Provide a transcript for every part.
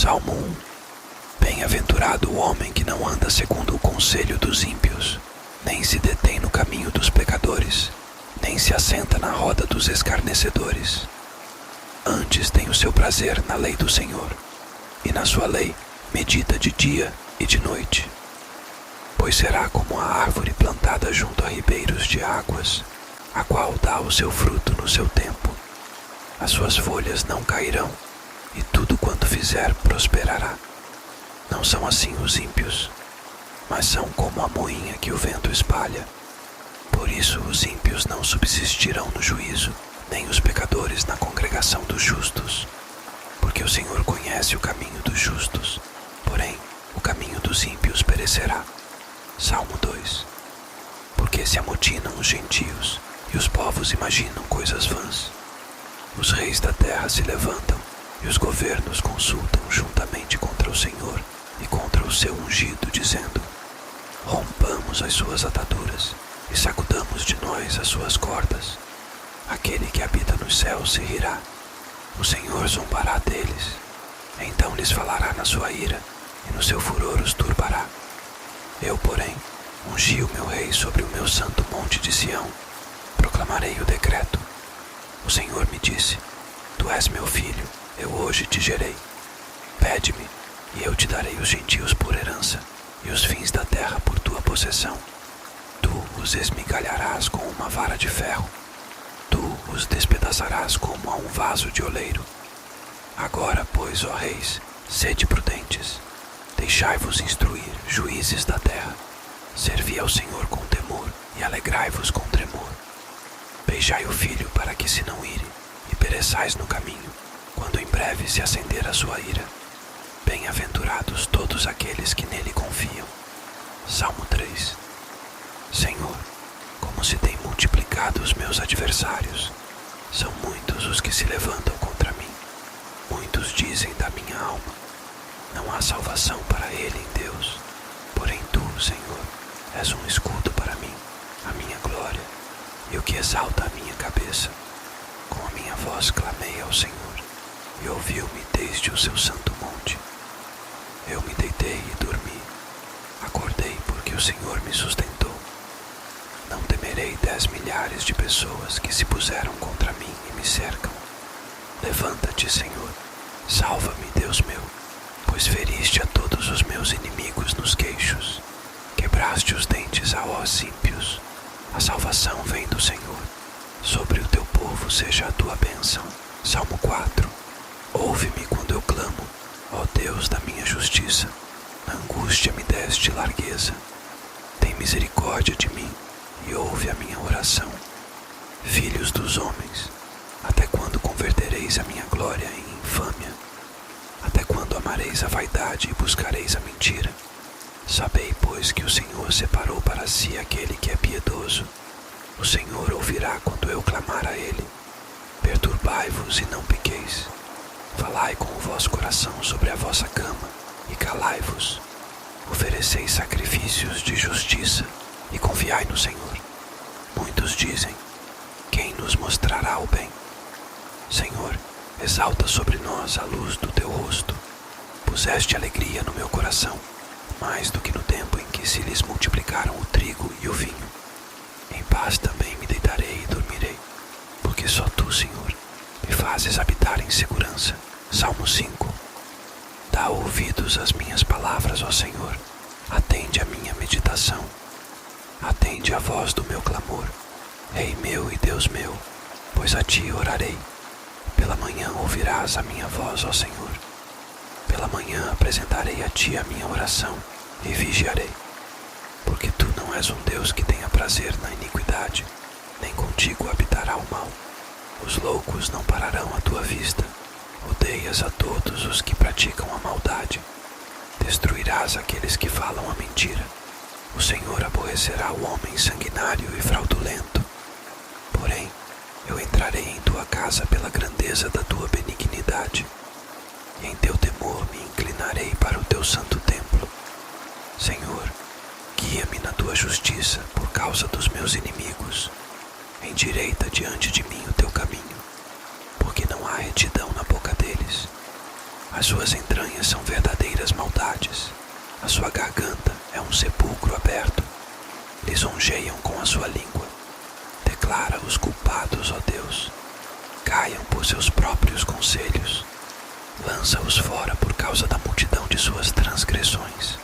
Salmo 1. Bem-aventurado o homem que não anda segundo o conselho dos ímpios, nem se detém no caminho dos pecadores, nem se assenta na roda dos escarnecedores. Antes tem o seu prazer na lei do Senhor, e na sua lei medita de dia e de noite. Pois será como a árvore plantada junto a ribeiros de águas, a qual dá o seu fruto no seu tempo. As suas folhas não cairão, e tudo quanto fizer prosperará. Não são assim os ímpios, mas são como a moinha que o vento espalha. Por isso os ímpios não subsistirão no juízo, nem os pecadores na congregação dos justos. Porque o Senhor conhece o caminho dos justos, porém o caminho dos ímpios perecerá. Salmo 2. Porque se amotinam os gentios, e os povos imaginam coisas vãs. Os reis da terra se levantam, e os governos consultam juntamente contra o Senhor e contra o seu ungido, dizendo: rompamos as suas ataduras e sacudamos de nós as suas cordas. Aquele que habita nos céus se rirá, o Senhor zombará deles. Então lhes falará na sua ira, e no seu furor os turbará. Eu, porém, ungi o meu rei sobre o meu santo monte de Sião. Proclamarei o decreto. O Senhor me disse: tu és meu filho, eu hoje te gerei. Pede-me, e eu te darei os gentios por herança, e os fins da terra por tua possessão. Tu os esmigalharás com uma vara de ferro. Tu os despedaçarás como a um vaso de oleiro. Agora, pois, ó reis, sede prudentes. Deixai-vos instruir, juízes da terra. Servi ao Senhor com temor, e alegrai-vos com tremor. Beijai o filho para que se não ire, e pereçais no caminho, quando em breve se acender a sua ira. Bem-aventurados todos aqueles que nele confiam. Salmo 3. Senhor, como se têm multiplicado os meus adversários. São muitos os que se levantam contra mim. Muitos dizem da minha alma: não há salvação para ele em Deus. Porém tu, Senhor, és um escudo para mim, a minha glória, e o que exalta a minha cabeça. Com a minha voz clamei ao Senhor, e ouviu-me desde o seu santo monte. Eu me deitei e dormi. Acordei porque o Senhor me sustentou. Não temerei 10 milhares de pessoas que se puseram contra mim e me cercam. Levanta-te, Senhor. Salva-me, Deus meu, pois feriste a todos os meus inimigos nos queixos. Quebraste os dentes a ossos ímpios. A salvação vem do Senhor. Sobre o teu povo seja a tua bênção. Salmo 4. Ouve-me quando eu clamo, ó Deus da minha justiça. Na angústia me deste largueza. Tem misericórdia de mim e ouve a minha oração. Filhos dos homens, até quando convertereis a minha glória em infâmia? Até quando amareis a vaidade e buscareis a mentira? Sabei, pois, que o Senhor separou para si aquele que é piedoso. O Senhor ouvirá quando eu clamar a ele. Perturbai-vos e não pequeis. Falai com o vosso coração sobre a vossa cama, e calai-vos. Ofereceis sacrifícios de justiça, e confiai no Senhor. Muitos dizem: quem nos mostrará o bem? Senhor, exalta sobre nós a luz do teu rosto. Puseste alegria no meu coração, mais do que no tempo em que se lhes multiplicaram o trigo e o vinho. Em paz também me deitarei e dormirei, porque só tu, Senhor, me fazes habitar em segurança. Salmo 5. Dá ouvidos às minhas palavras, ó Senhor. Atende à minha meditação. Atende à voz do meu clamor, Rei meu e Deus meu, pois a ti orarei. Pela manhã ouvirás a minha voz, ó Senhor. Pela manhã apresentarei a ti a minha oração e vigiarei. Porque tu não és um Deus que tenha prazer na iniquidade, nem contigo habitará o mal. Os loucos não pararão à tua vista. Odeias a todos os que praticam a maldade. Destruirás aqueles que falam a mentira. O Senhor aborrecerá o homem sanguinário e fraudulento. Porém, eu entrarei em tua casa pela grandeza da tua benignidade, e em teu temor me inclinarei para o teu santo templo. Senhor, guia-me na tua justiça por causa dos meus inimigos. Endireita diante de mim o teu caminho, porque não há retidão na boca deles. As suas entranhas são verdadeiras maldades. A sua garganta é um sepulcro aberto. Lisonjeiam com a sua língua. Declara os culpados, ó Deus. Caiam por seus próprios conselhos. Lança-os fora por causa da multidão de suas transgressões,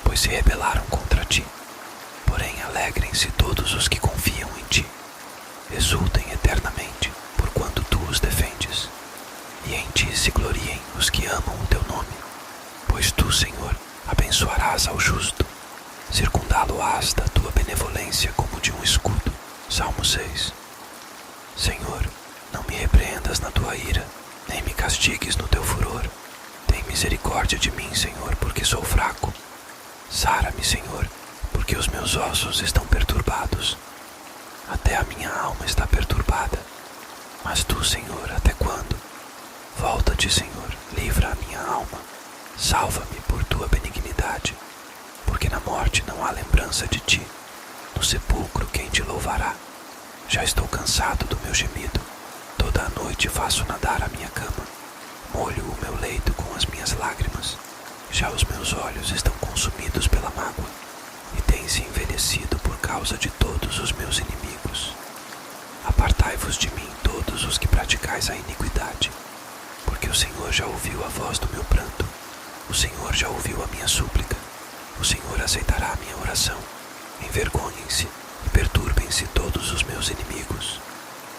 pois se rebelaram contra ti. Porém, alegrem-se todos os que confiam em ti. Exultem eternamente, porquanto tu os defendes. E em ti se gloriem os que amam o teu nome. Pois tu, Senhor, abençoarás ao justo. Circundá-lo-ás da tua benevolência como de um escudo. Salmo 6. Senhor, não me repreendas na tua ira, nem me castigues no teu furor. Tem misericórdia de mim, Senhor, porque sou fraco. Sara-me, Senhor, porque os meus ossos estão perturbados. Até a minha alma está perturbada. Mas tu, Senhor, até quando? Volta-te, Senhor, livra a minha alma. Salva-me por tua benignidade, porque na morte não há lembrança de ti. No sepulcro quem te louvará? Já estou cansado do meu gemido. Toda a noite faço nadar a minha cama. Molho o meu leito com as minhas lágrimas. Já os meus olhos estão consumidos pela mágoa, e têm-se envelhecido por causa de todos os meus inimigos. Apartai-vos de mim todos os que praticais a iniquidade, porque o Senhor já ouviu a voz do meu pranto. O Senhor já ouviu a minha súplica. O Senhor aceitará a minha oração. Envergonhem-se e perturbem-se todos os meus inimigos.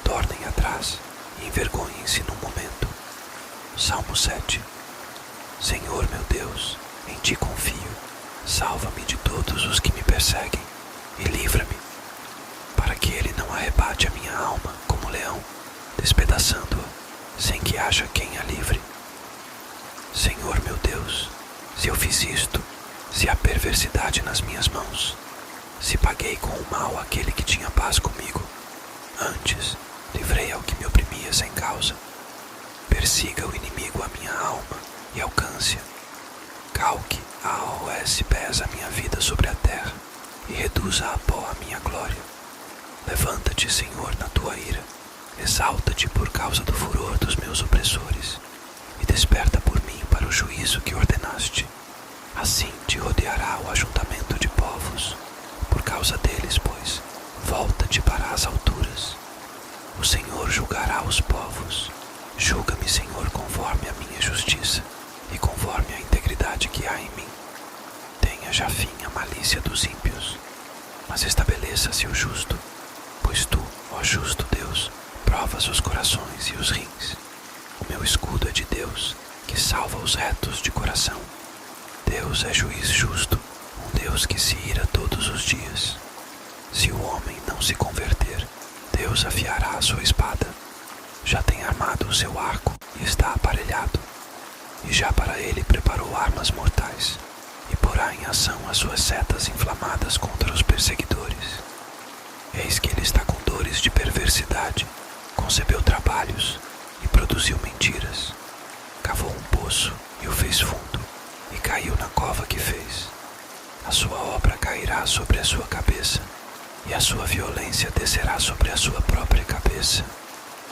Tornem atrás e envergonhem-se num momento. Salmo 7. Senhor meu Deus, em ti confio. Salva-me de todos os que me perseguem e livra-me, para que ele não arrebate a minha alma como leão, despedaçando-a, sem que haja quem a livre. Senhor meu Deus, se eu fiz isto, se há perversidade nas minhas mãos, se paguei com o mal aquele que tinha paz comigo, antes livrei ao que me oprimia sem causa. Persiga o inimigo a minha alma e alcance-a. Calque a aos pés a minha vida sobre a terra e reduza a pó a minha glória. Levanta-te, Senhor, na tua ira. Exalta-te por causa do furor dos meus opressores e desperta por mim para o juízo que ordenaste. Assim te rodeará o ajuntamento de povos. Por causa deles, pois, volta-te para as alturas. O Senhor julgará os povos. Julga-me, Senhor, conforme a minha justiça e conforme a integridade que há em mim. Tenha já fim a malícia dos ímpios, mas estabeleça-se o justo, pois tu, ó justo Deus, provas os corações e os rins. O meu escudo é de Deus, que salva os retos de coração. Deus é juiz justo, um Deus que se ira todos os dias. Se o homem não se converter, Deus afiará a sua espada. Já tem armado o seu arco e está aparelhado, e já para ele preparou armas mortais, e porá em ação as suas setas inflamadas contra os perseguidores. Eis que ele está com dores de perversidade, concebeu trabalhos e produziu mentiras. Cavou um poço e o fez fundo, e caiu na cova que fez. A sua obra cairá sobre a sua cabeça, e a sua violência descerá sobre a sua própria cabeça.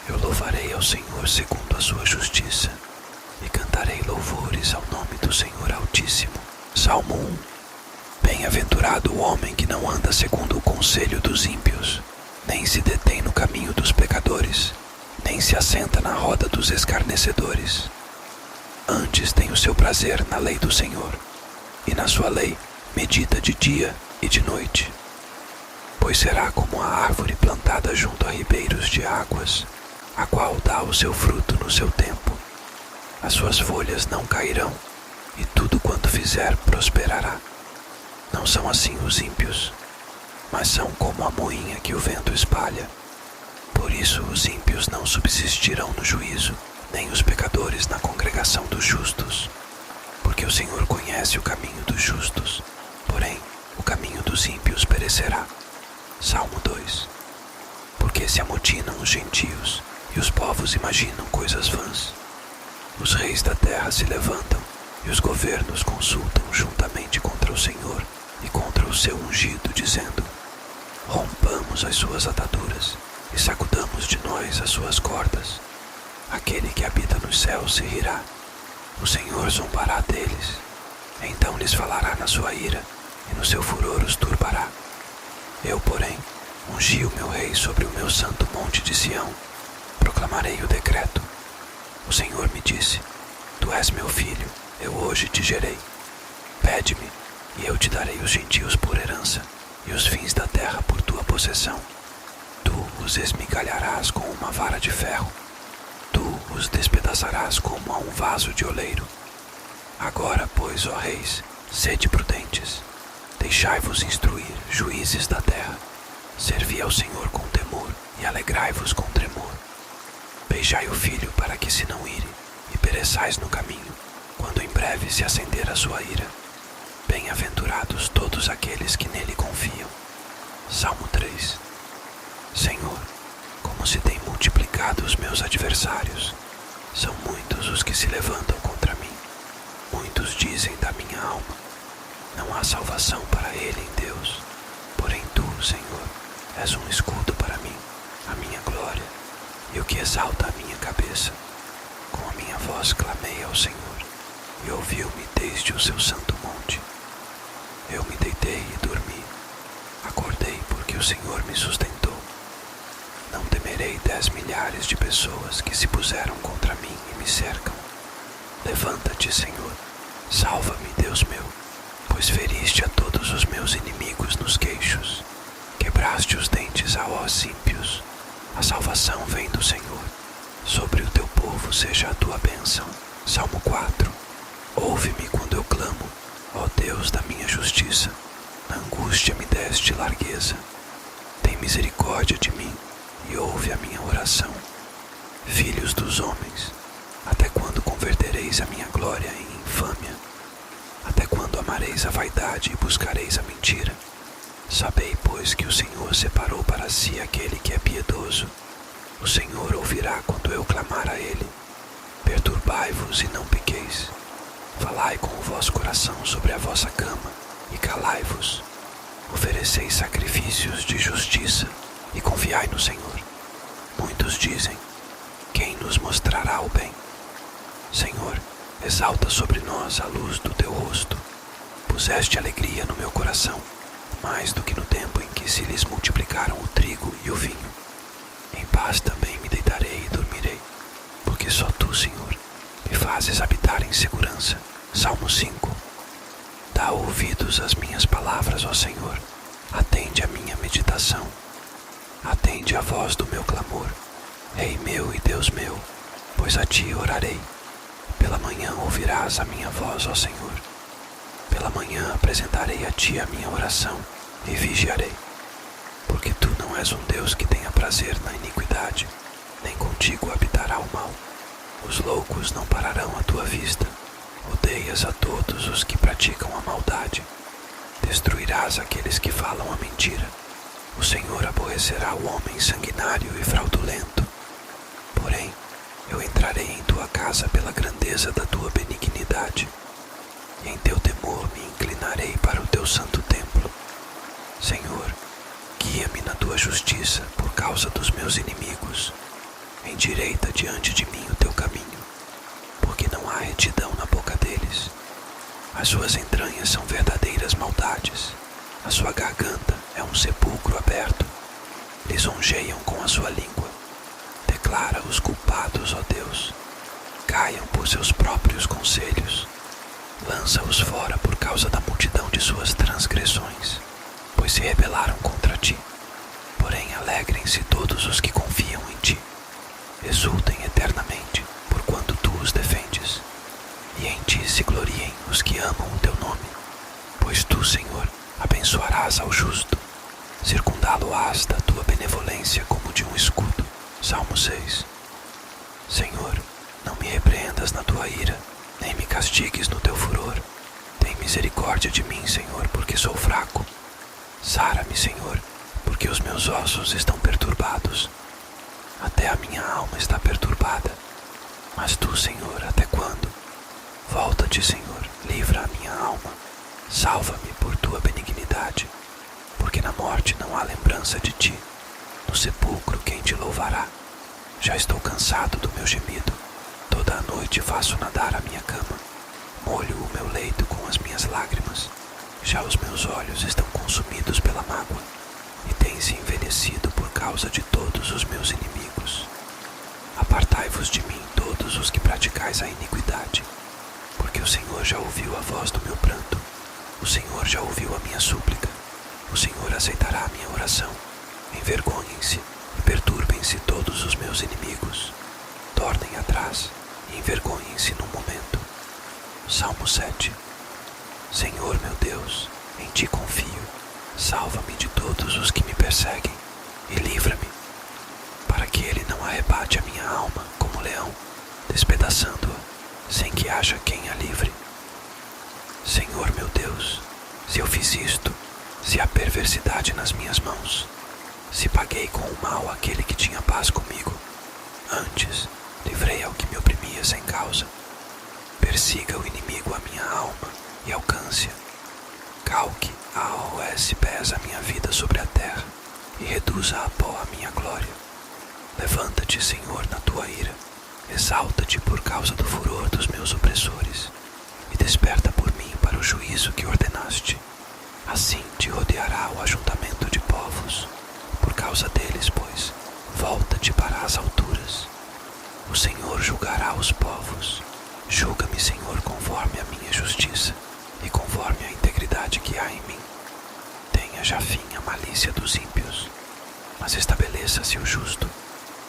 Eu louvarei ao Senhor segundo a sua justiça, e cantarei louvores ao nome do Senhor Altíssimo. Salmo 1. Bem-aventurado o homem que não anda segundo o conselho dos ímpios, nem se detém no caminho dos pecadores, nem se assenta na roda dos escarnecedores. Antes tem o seu prazer na lei do Senhor, e na sua lei medita de dia e de noite. Pois será como a árvore plantada junto a ribeiros de águas, a qual dá o seu fruto no seu tempo. As suas folhas não cairão, e tudo quanto fizer prosperará. Não são assim os ímpios, mas são como a moinha que o vento espalha. Por isso os ímpios não subsistirão no juízo, nem os pecadores na congregação dos justos. Porque o Senhor conhece o caminho dos justos, porém o caminho dos ímpios perecerá. Salmo 2. Porque se amotinam os gentios, e os povos imaginam coisas vãs. Os reis da terra se levantam, e os governos consultam juntamente contra o Senhor e contra o seu ungido, dizendo: rompamos as suas ataduras e sacudamos de nós as suas cordas. Aquele que habita nos céus se rirá, O Senhor zombará deles. Então lhes falará na sua ira, e no seu furor os turbará. Eu, porém, ungi o meu rei sobre o meu santo monte de Sião. Proclamarei o decreto. O Senhor me disse: Tu és meu filho, eu hoje te gerei. Pede-me, e eu te darei os gentios por herança, e os fins da terra por tua possessão. Tu os esmigalharás com uma vara de ferro. Tu os despedaçarás como a um vaso de oleiro. Agora, pois, ó reis, sede prudentes. Deixai-vos instruir, juízes da terra. Servi ao Senhor com temor, e alegrai-vos com tremor. Beijai o filho para que se não ire, e pereçais no caminho, quando em breve se acender a sua ira. Bem-aventurados todos aqueles que nele confiam. Salmo 3. Senhor, como se têm multiplicado os meus adversários. São muitos os que se levantam contra mim. Muitos dizem da minha alma: não há salvação para ele em Deus. Porém tu, Senhor, és um escudo para mim, a minha glória, e o que exalta a minha cabeça. Com a minha voz clamei ao Senhor, e ouviu-me desde o seu santo monte. Eu me deitei e dormi. Acordei porque o Senhor me sustentou. Não temerei 10 milhares de pessoas que se puseram contra mim e me cercam. Levanta-te, Senhor. Salva-me, Deus meu, pois feriste a todos os meus inimigos nos queixos. Quebraste os dentes a ossos ímpios. A salvação vem do Senhor. Sobre o teu povo seja a tua bênção. Salmo 4. Ouve-me quando eu clamo, ó Deus da minha justiça. Na angústia me deste largueza. Tem misericórdia de mim e ouve a minha oração. Filhos dos homens, até quando convertereis a minha glória em infâmia? Até quando amareis a vaidade e buscareis a mentira? Sabei, pois, que o Senhor separou para si aquele que é piedoso. O Senhor ouvirá quando eu clamar a ele. Perturbai-vos e não pequeis. Falai com o vosso coração sobre a vossa cama, e calai-vos. Ofereceis sacrifícios de justiça, e confiai no Senhor. Muitos dizem: quem nos mostrará o bem? Senhor, exalta sobre nós a luz do teu rosto. Puseste alegria no meu coração, mais do que no tempo em que se lhes multiplicaram o trigo e o vinho. Em paz também me deitarei e dormirei, porque só tu, Senhor, me fazes habitar em segurança. Salmo 5. Dá ouvidos às minhas palavras, ó Senhor. Atende a minha meditação. Atende a voz do meu clamor, Rei meu e Deus meu, pois a ti orarei. Pela manhã ouvirás a minha voz, ó Senhor. Pela manhã apresentarei a ti a minha oração e vigiarei. Porque tu não és um Deus que tenha prazer na iniquidade, nem contigo habitará o mal. Os loucos não pararão à tua vista. Odeias a todos os que praticam a maldade. Destruirás aqueles que falam a mentira. O Senhor aborrecerá o homem sanguinário e fraudulento. Porém, eu entrarei em tua casa pela grandeza da tua benignidade, e em teu temor me inclinarei para o teu santo templo. Senhor, guia-me na tua justiça por causa dos meus inimigos. Endireita diante de mim o teu caminho, porque não há retidão na boca deles. As suas entranhas são verdadeiras maldades. A sua garganta é um sepulcro aberto. Lisonjeiam com a sua língua. Declara os culpados, ó Deus. Caiam por seus próprios conselhos. Lança-os fora por causa da multidão de suas transgressões, pois se rebelaram contra ti. Porém, alegrem-se todos os que confiam em ti. Exultem eternamente, porquanto tu os defendes. E em ti se gloriem os que amam o teu nome. Pois tu, Senhor, abençoarás ao justo. Circundá-lo-ás da tua benevolência como de um escudo. Salmo 6. Senhor, não me repreendas na tua ira, nem me castigues no teu furor. Tem misericórdia de mim, Senhor, porque sou fraco. Sara-me, Senhor, porque os meus ossos estão perturbados. Até a minha alma está perturbada. Mas tu, Senhor, até quando? Volta-te, Senhor, livra a minha alma. Salva-me por tua benignidade, porque na morte não há lembrança de ti. No sepulcro quem te louvará? Já estou cansado do meu gemido. Toda a noite faço nadar a minha cama, molho o meu leito com as minhas lágrimas. Já os meus olhos estão consumidos pela mágoa, e têm-se envelhecido por causa de todos os meus inimigos. Apartai-vos de mim, todos os que praticais a iniquidade, porque o Senhor já ouviu a voz do meu pranto, o Senhor já ouviu a minha súplica, o Senhor aceitará a minha oração. Envergonhem-se e perturbem-se todos os meus inimigos, tornem atrás e envergonhem-se num momento. Salmo 7. Senhor meu Deus, em Ti confio, salva-me de todos os que me perseguem e livra-me, para que Ele não arrebate a minha alma como leão, despedaçando-a, sem que haja quem a livre. Senhor meu Deus, se eu fiz isto, se há perversidade nas minhas mãos, se paguei com o mal aquele que tinha paz comigo, antes livrei ao que me oprimia sem causa. Persiga o inimigo a minha alma e alcance-a. Calque aos pés a minha vida sobre a terra e reduza a pó a minha glória. Levanta-te, Senhor, na tua ira, exalta-te por causa do furor dos meus opressores, e desperta por mim para o juízo que ordenaste. Assim te rodeará o ajuntamento de povos, por causa deles, pois, volta-te para as alturas. O Senhor julgará os povos. Julga-me, Senhor, conforme a minha justiça e conforme a integridade que há em mim. Tenha já fim a malícia dos ímpios, mas estabeleça-se o justo,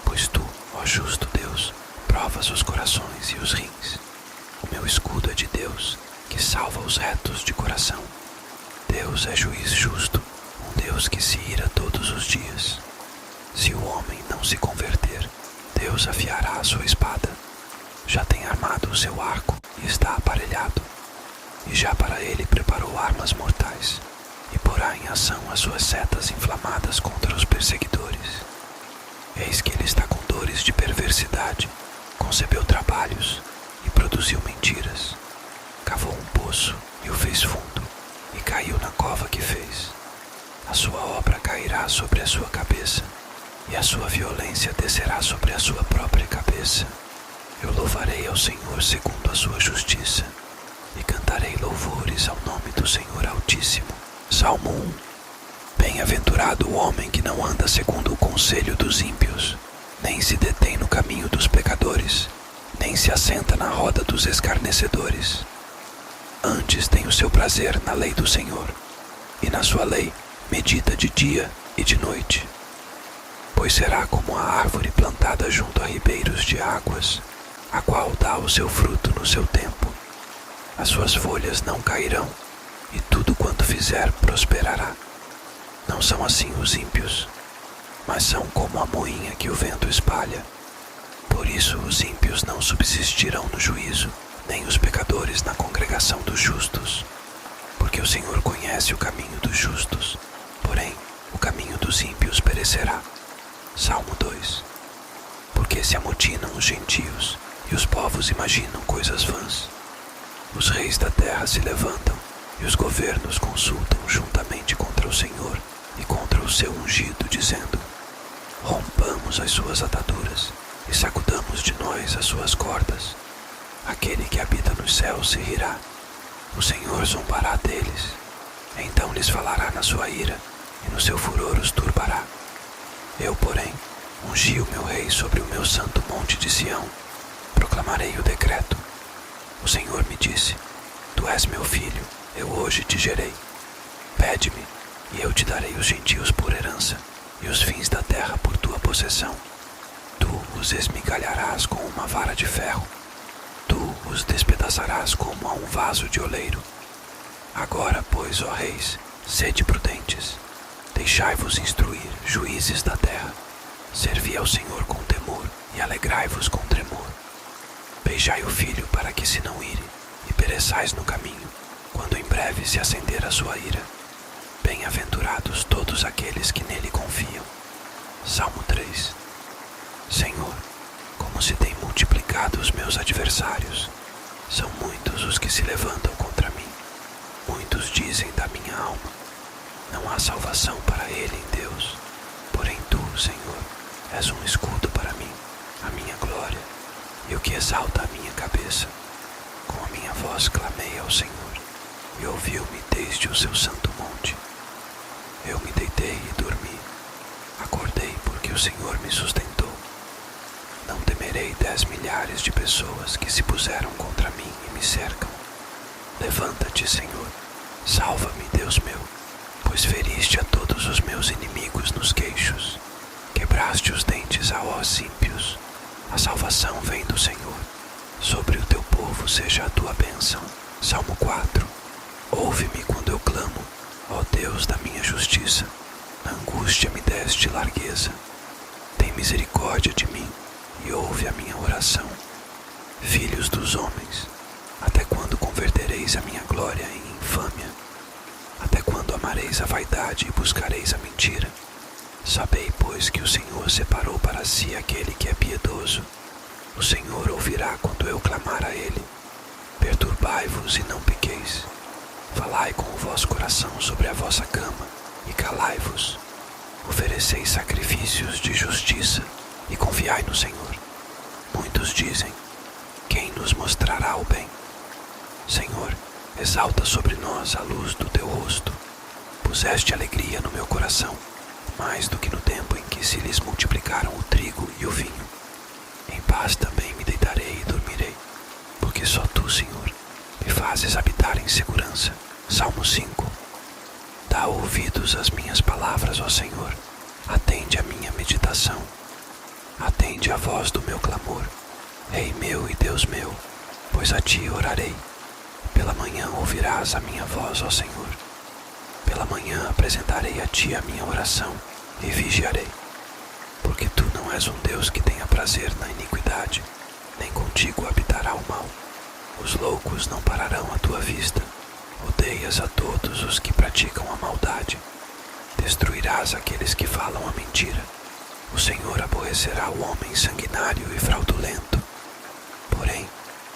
pois tu, ó justo Deus, provas os corações e os rins. O meu escudo é de Deus, que salva os retos de coração. Deus é juiz justo, um Deus que se ira todos os dias. Se o homem não se converter, Deus afiará a sua espada. Já tem armado o seu arco e está aparelhado, e já para ele preparou armas mortais, e porá em ação as suas setas inflamadas contra os perseguidores. Eis que ele está com dores de perversidade, concebeu trabalhos e produziu mentiras. Cavou um poço e o fez fundo, e caiu na cova que fez. A sua obra cairá sobre a sua cabeça, e a sua violência descerá sobre a sua própria cabeça. Eu louvarei ao Senhor segundo a sua justiça, e cantarei louvores ao nome do Senhor Altíssimo. Salmo 1. Bem-aventurado o homem que não anda segundo o conselho dos ímpios, nem se detém no caminho dos pecadores, nem se assenta na roda dos escarnecedores. Antes tem o seu prazer na lei do Senhor, e na sua lei medita de dia e de noite. Pois será como a árvore plantada junto a ribeiros de águas, a qual dá o seu fruto no seu tempo. As suas folhas não cairão, e tudo quanto fizer prosperará. Não são assim os ímpios, mas são como a moinha que o vento espalha. Por isso os ímpios não subsistirão no juízo, nem os pecadores na congregação dos justos. Porque o Senhor conhece o caminho dos justos, porém o caminho dos ímpios perecerá. Salmo 2. Porque se amotinam os gentios, e os povos imaginam coisas vãs. Os reis da terra se levantam, e os governos consultam juntamente contra o Senhor e contra o seu ungido, dizendo: rompamos as suas ataduras, e sacudamos de nós as suas cordas. Aquele que habita nos céus se rirá, o Senhor zombará deles. Então lhes falará na sua ira, e no seu furor os turbará. Eu, porém, ungi o meu rei sobre o meu santo monte de Sião. Proclamarei o decreto. O Senhor me disse: tu és meu filho, eu hoje te gerei. Pede-me, e eu te darei os gentios por herança, e os fins da terra por tua possessão. Tu os esmigalharás com uma vara de ferro, tu os despedaçarás como a um vaso de oleiro. Agora, pois, ó reis, sede prudentes, deixai-vos instruir, juízes da terra. Servi ao Senhor com temor, e alegrai-vos com tremor. Beijai o filho para que se não ire, e pereçais no caminho, quando em breve se acender a sua ira. Bem-aventurados todos aqueles que nele confiam. Salmo 3. Senhor, como se têm multiplicado os meus adversários. São muitos os que se levantam contra mim. Muitos dizem da minha alma: não há salvação para ele em Deus. Porém tu, Senhor, és um escudo para mim, a minha glória, e o que exalta a minha cabeça. Com a minha voz clamei ao Senhor, e ouviu-me desde o seu santo monte. Eu me deitei e dormi, acordei porque o Senhor me sustentou. Não temerei 10 milhares de pessoas que se puseram contra mim e me cercam. Levanta-te, Senhor, salva-me, Deus meu, pois feriste a todos os meus inimigos nos queixos. Quebraste os dentes a ossos ímpios. A salvação vem do Senhor. Sobre o teu povo seja a tua bênção. Salmo 4. Ouve-me quando eu clamo, ó Deus da minha justiça. Na angústia me deste largueza. Tem misericórdia de mim e ouve a minha oração. Filhos dos homens, até quando convertereis a minha glória em infâmia? Até quando amareis a vaidade e buscareis a mentira? Sabei, pois, que o Senhor separou para si aquele que é piedoso. O Senhor ouvirá quando eu clamar a Ele. Perturbai-vos e não pequeis. Falai com o vosso coração sobre a vossa cama e calai-vos. Ofereceis sacrifícios de justiça e confiai no Senhor. Muitos dizem: quem nos mostrará o bem? Senhor, exalta sobre nós a luz do teu rosto. Puseste alegria no meu coração, mais do que no tempo em que se lhes multiplicaram o trigo e o vinho. Em paz também me deitarei e dormirei, porque só tu, Senhor, me fazes habitar em segurança. Salmo 5. Dá ouvidos às minhas palavras, ó Senhor, atende a minha meditação. Atende a voz do meu clamor, Rei meu e Deus meu, pois a ti orarei. Pela manhã ouvirás a minha voz, ó Senhor. Pela manhã apresentarei a ti a minha oração e vigiarei. Porque tu não és um Deus que tenha prazer na iniquidade, nem contigo habitará o mal. Os loucos não pararão à tua vista. Odeias a todos os que praticam a maldade. Destruirás aqueles que falam a mentira. O Senhor aborrecerá o homem sanguinário e fraudulento. Porém,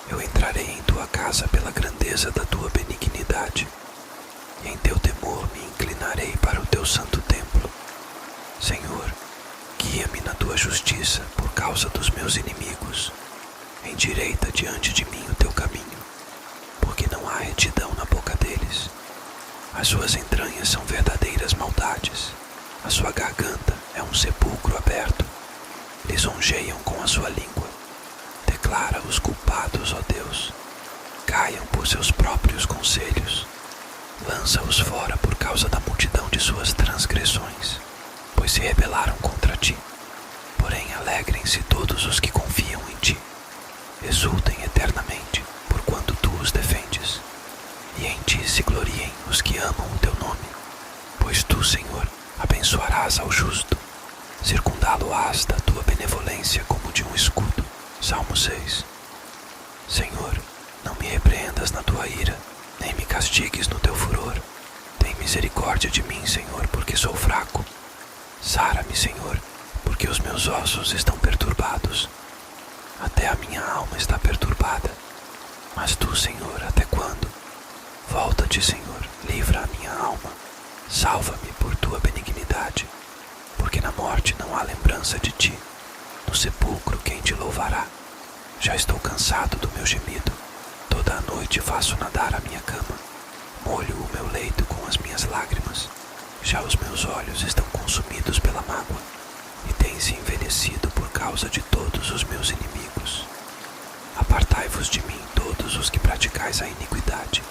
eu entrarei em tua casa pela grandeza da tua benignidade, e em teu temor me inclinarei para o teu santo templo. Senhor, guia-me na tua justiça por causa dos meus inimigos. Endireita diante de mim o teu caminho, porque não há retidão na boca deles. As suas entranhas são verdadeiras maldades. A sua garganta é um sepulcro aberto. Lisonjeiam com a sua língua. Declara os culpados, ó Deus. Caiam por seus próprios conselhos. Lança-os fora por causa da multidão de suas transgressões, pois se rebelaram contra ti. Porém, alegrem-se todos os que confiam em ti. Exultem eternamente, porquanto tu os defendes. E em ti se gloriem os que amam o teu nome. Pois tu, Senhor, abençoarás ao justo. Circundá-lo-ás da tua benevolência como de um escudo. Salmo 6. Senhor, não me repreendas na tua ira, nem me castigues no teu furor. Tem misericórdia de mim, Senhor, porque sou fraco. Sara-me, Senhor, porque os meus ossos estão perturbados. Até a minha alma está perturbada. Mas tu, Senhor, até quando? Volta-te, Senhor, livra a minha alma. Salva-me por tua benignidade, porque na morte não há lembrança de ti. No sepulcro quem te louvará? Já estou cansado do meu gemido. Toda a noite faço nadar a minha cama. Molho o meu leito com as minhas lágrimas. Já os meus olhos estão consumidos pela mágoa, e têm-se envelhecido por causa de todos os meus inimigos. Apartai-vos de mim todos os que praticais a iniquidade,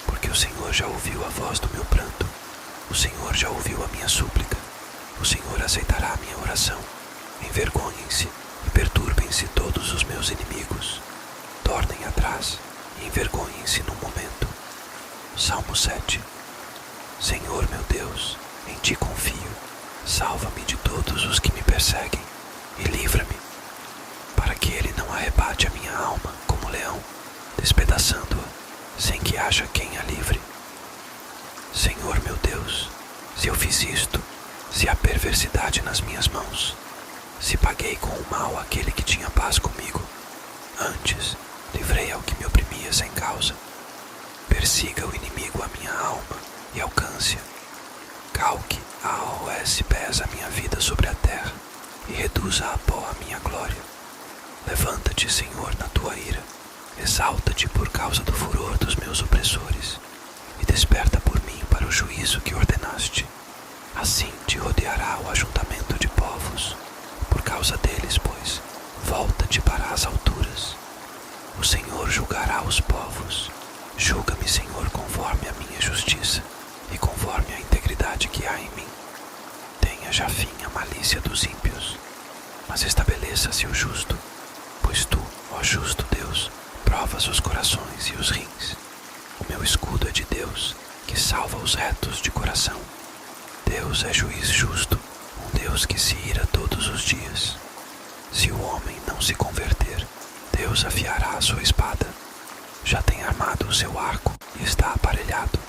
porque o Senhor já ouviu a voz do meu pranto. O Senhor já ouviu a minha súplica. O Senhor aceitará a minha oração. Envergonhem-se e perturbem-se todos os meus inimigos. Tornem atrás e envergonhem-se num momento. Salmo 7. Senhor meu Deus, em ti confio. Salva-me de todos os que me perseguem e livra-me, para que ele não arrebate a minha alma como leão, despedaçando-a, sem que haja quem a livre. Senhor meu Deus, se eu fiz isto, se há perversidade nas minhas mãos, se paguei com o mal aquele que tinha paz comigo, antes livrei ao que me oprimia sem causa. Persiga o inimigo a minha alma e alcance-a. Calque a aos pés a minha vida sobre a terra e reduza a pó a minha glória. Levanta-te, Senhor, na tua ira. Exalta-te por causa do furor dos meus opressores, e desperta por mim para o juízo que ordenaste. Assim te rodeará o ajuntamento de povos. Por causa deles, pois, volta-te para as alturas. O Senhor julgará os povos. Julga-me, Senhor, conforme a minha justiça e conforme a integridade que há em mim. Tenha já fim a malícia dos ímpios, mas estabeleça-se o justo, pois tu, ó justo Deus, provas os corações e os rins. O meu escudo é de Deus, que salva os retos de coração. Deus é juiz justo, um Deus que se ira todos os dias. Se o homem não se converter, Deus afiará a sua espada. Já tem armado o seu arco e está aparelhado,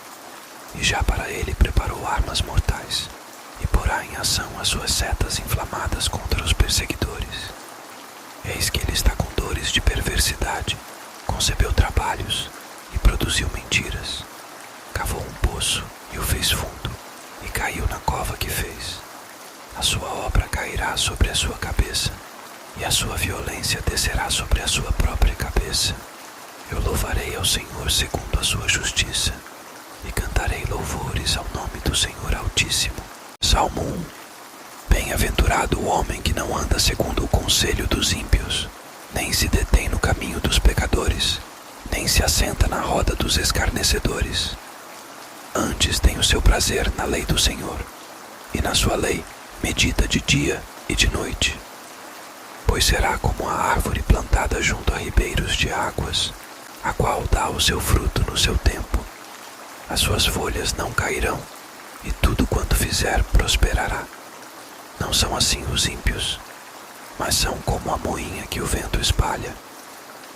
e já para ele preparou armas mortais, e porá em ação as suas setas inflamadas contra os perseguidores. Eis que ele está com dores de perversidade, concebeu trabalhos e produziu mentiras. Cavou um poço e o fez fundo, e caiu na cova que fez. A sua obra cairá sobre a sua cabeça, e a sua violência descerá sobre a sua própria cabeça. Eu louvarei ao Senhor segundo a sua justiça, e cantarei louvores ao nome do Senhor Altíssimo. Salmo 1. Bem-aventurado o homem que não anda segundo o conselho dos ímpios, nem se detém no caminho dos pecadores, nem se assenta na roda dos escarnecedores. Antes tem o seu prazer na lei do Senhor, e na sua lei medita de dia e de noite. Pois será como a árvore plantada junto a ribeiros de águas, a qual dá o seu fruto no seu tempo. As suas folhas não cairão, e tudo quanto fizer prosperará. Não são assim os ímpios, mas são como a moinha que o vento espalha.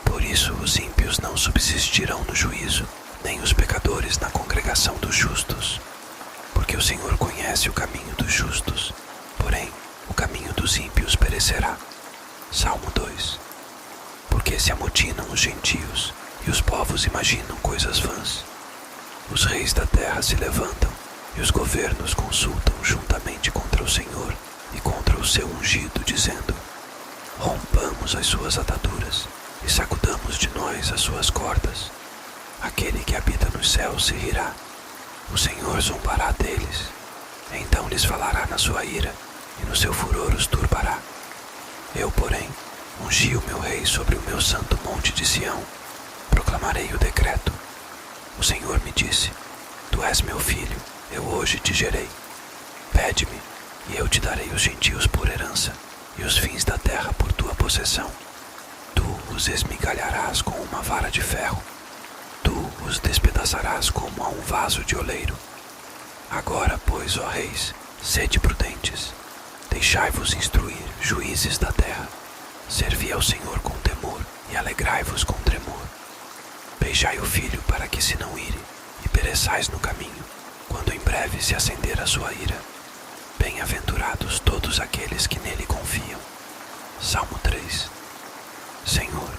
Por isso os ímpios não subsistirão no juízo, nem os pecadores na congregação dos justos. Porque o Senhor conhece o caminho dos justos, porém o caminho dos ímpios perecerá. Salmo 2. Porque se amotinam os gentios, e os povos imaginam coisas vãs. Os reis da terra se levantam, e os governos consultam juntamente contra o Senhor e contra o seu ungido, dizendo: rompamos as suas ataduras, e sacudamos de nós as suas cordas. Aquele que habita nos céus se rirá, o Senhor zombará deles. Então lhes falará na sua ira, e no seu furor os turbará. Eu, porém, ungi o meu rei sobre o meu santo monte de Sião. Proclamarei o decreto. O Senhor me disse: tu és meu filho, eu hoje te gerei. Pede-me, e eu te darei os gentios por herança, e os fins da terra por tua possessão. Tu os esmigalharás com uma vara de ferro, tu os despedaçarás como a um vaso de oleiro. Agora, pois, ó reis, sede prudentes, deixai-vos instruir, juízes da terra. Servi ao Senhor com temor, e alegrai-vos com tremor. Beijai o filho para que se não ire, e pereçais no caminho, quando em breve se acender a sua ira. Bem-aventurados todos aqueles que nele confiam. Salmo 3. Senhor,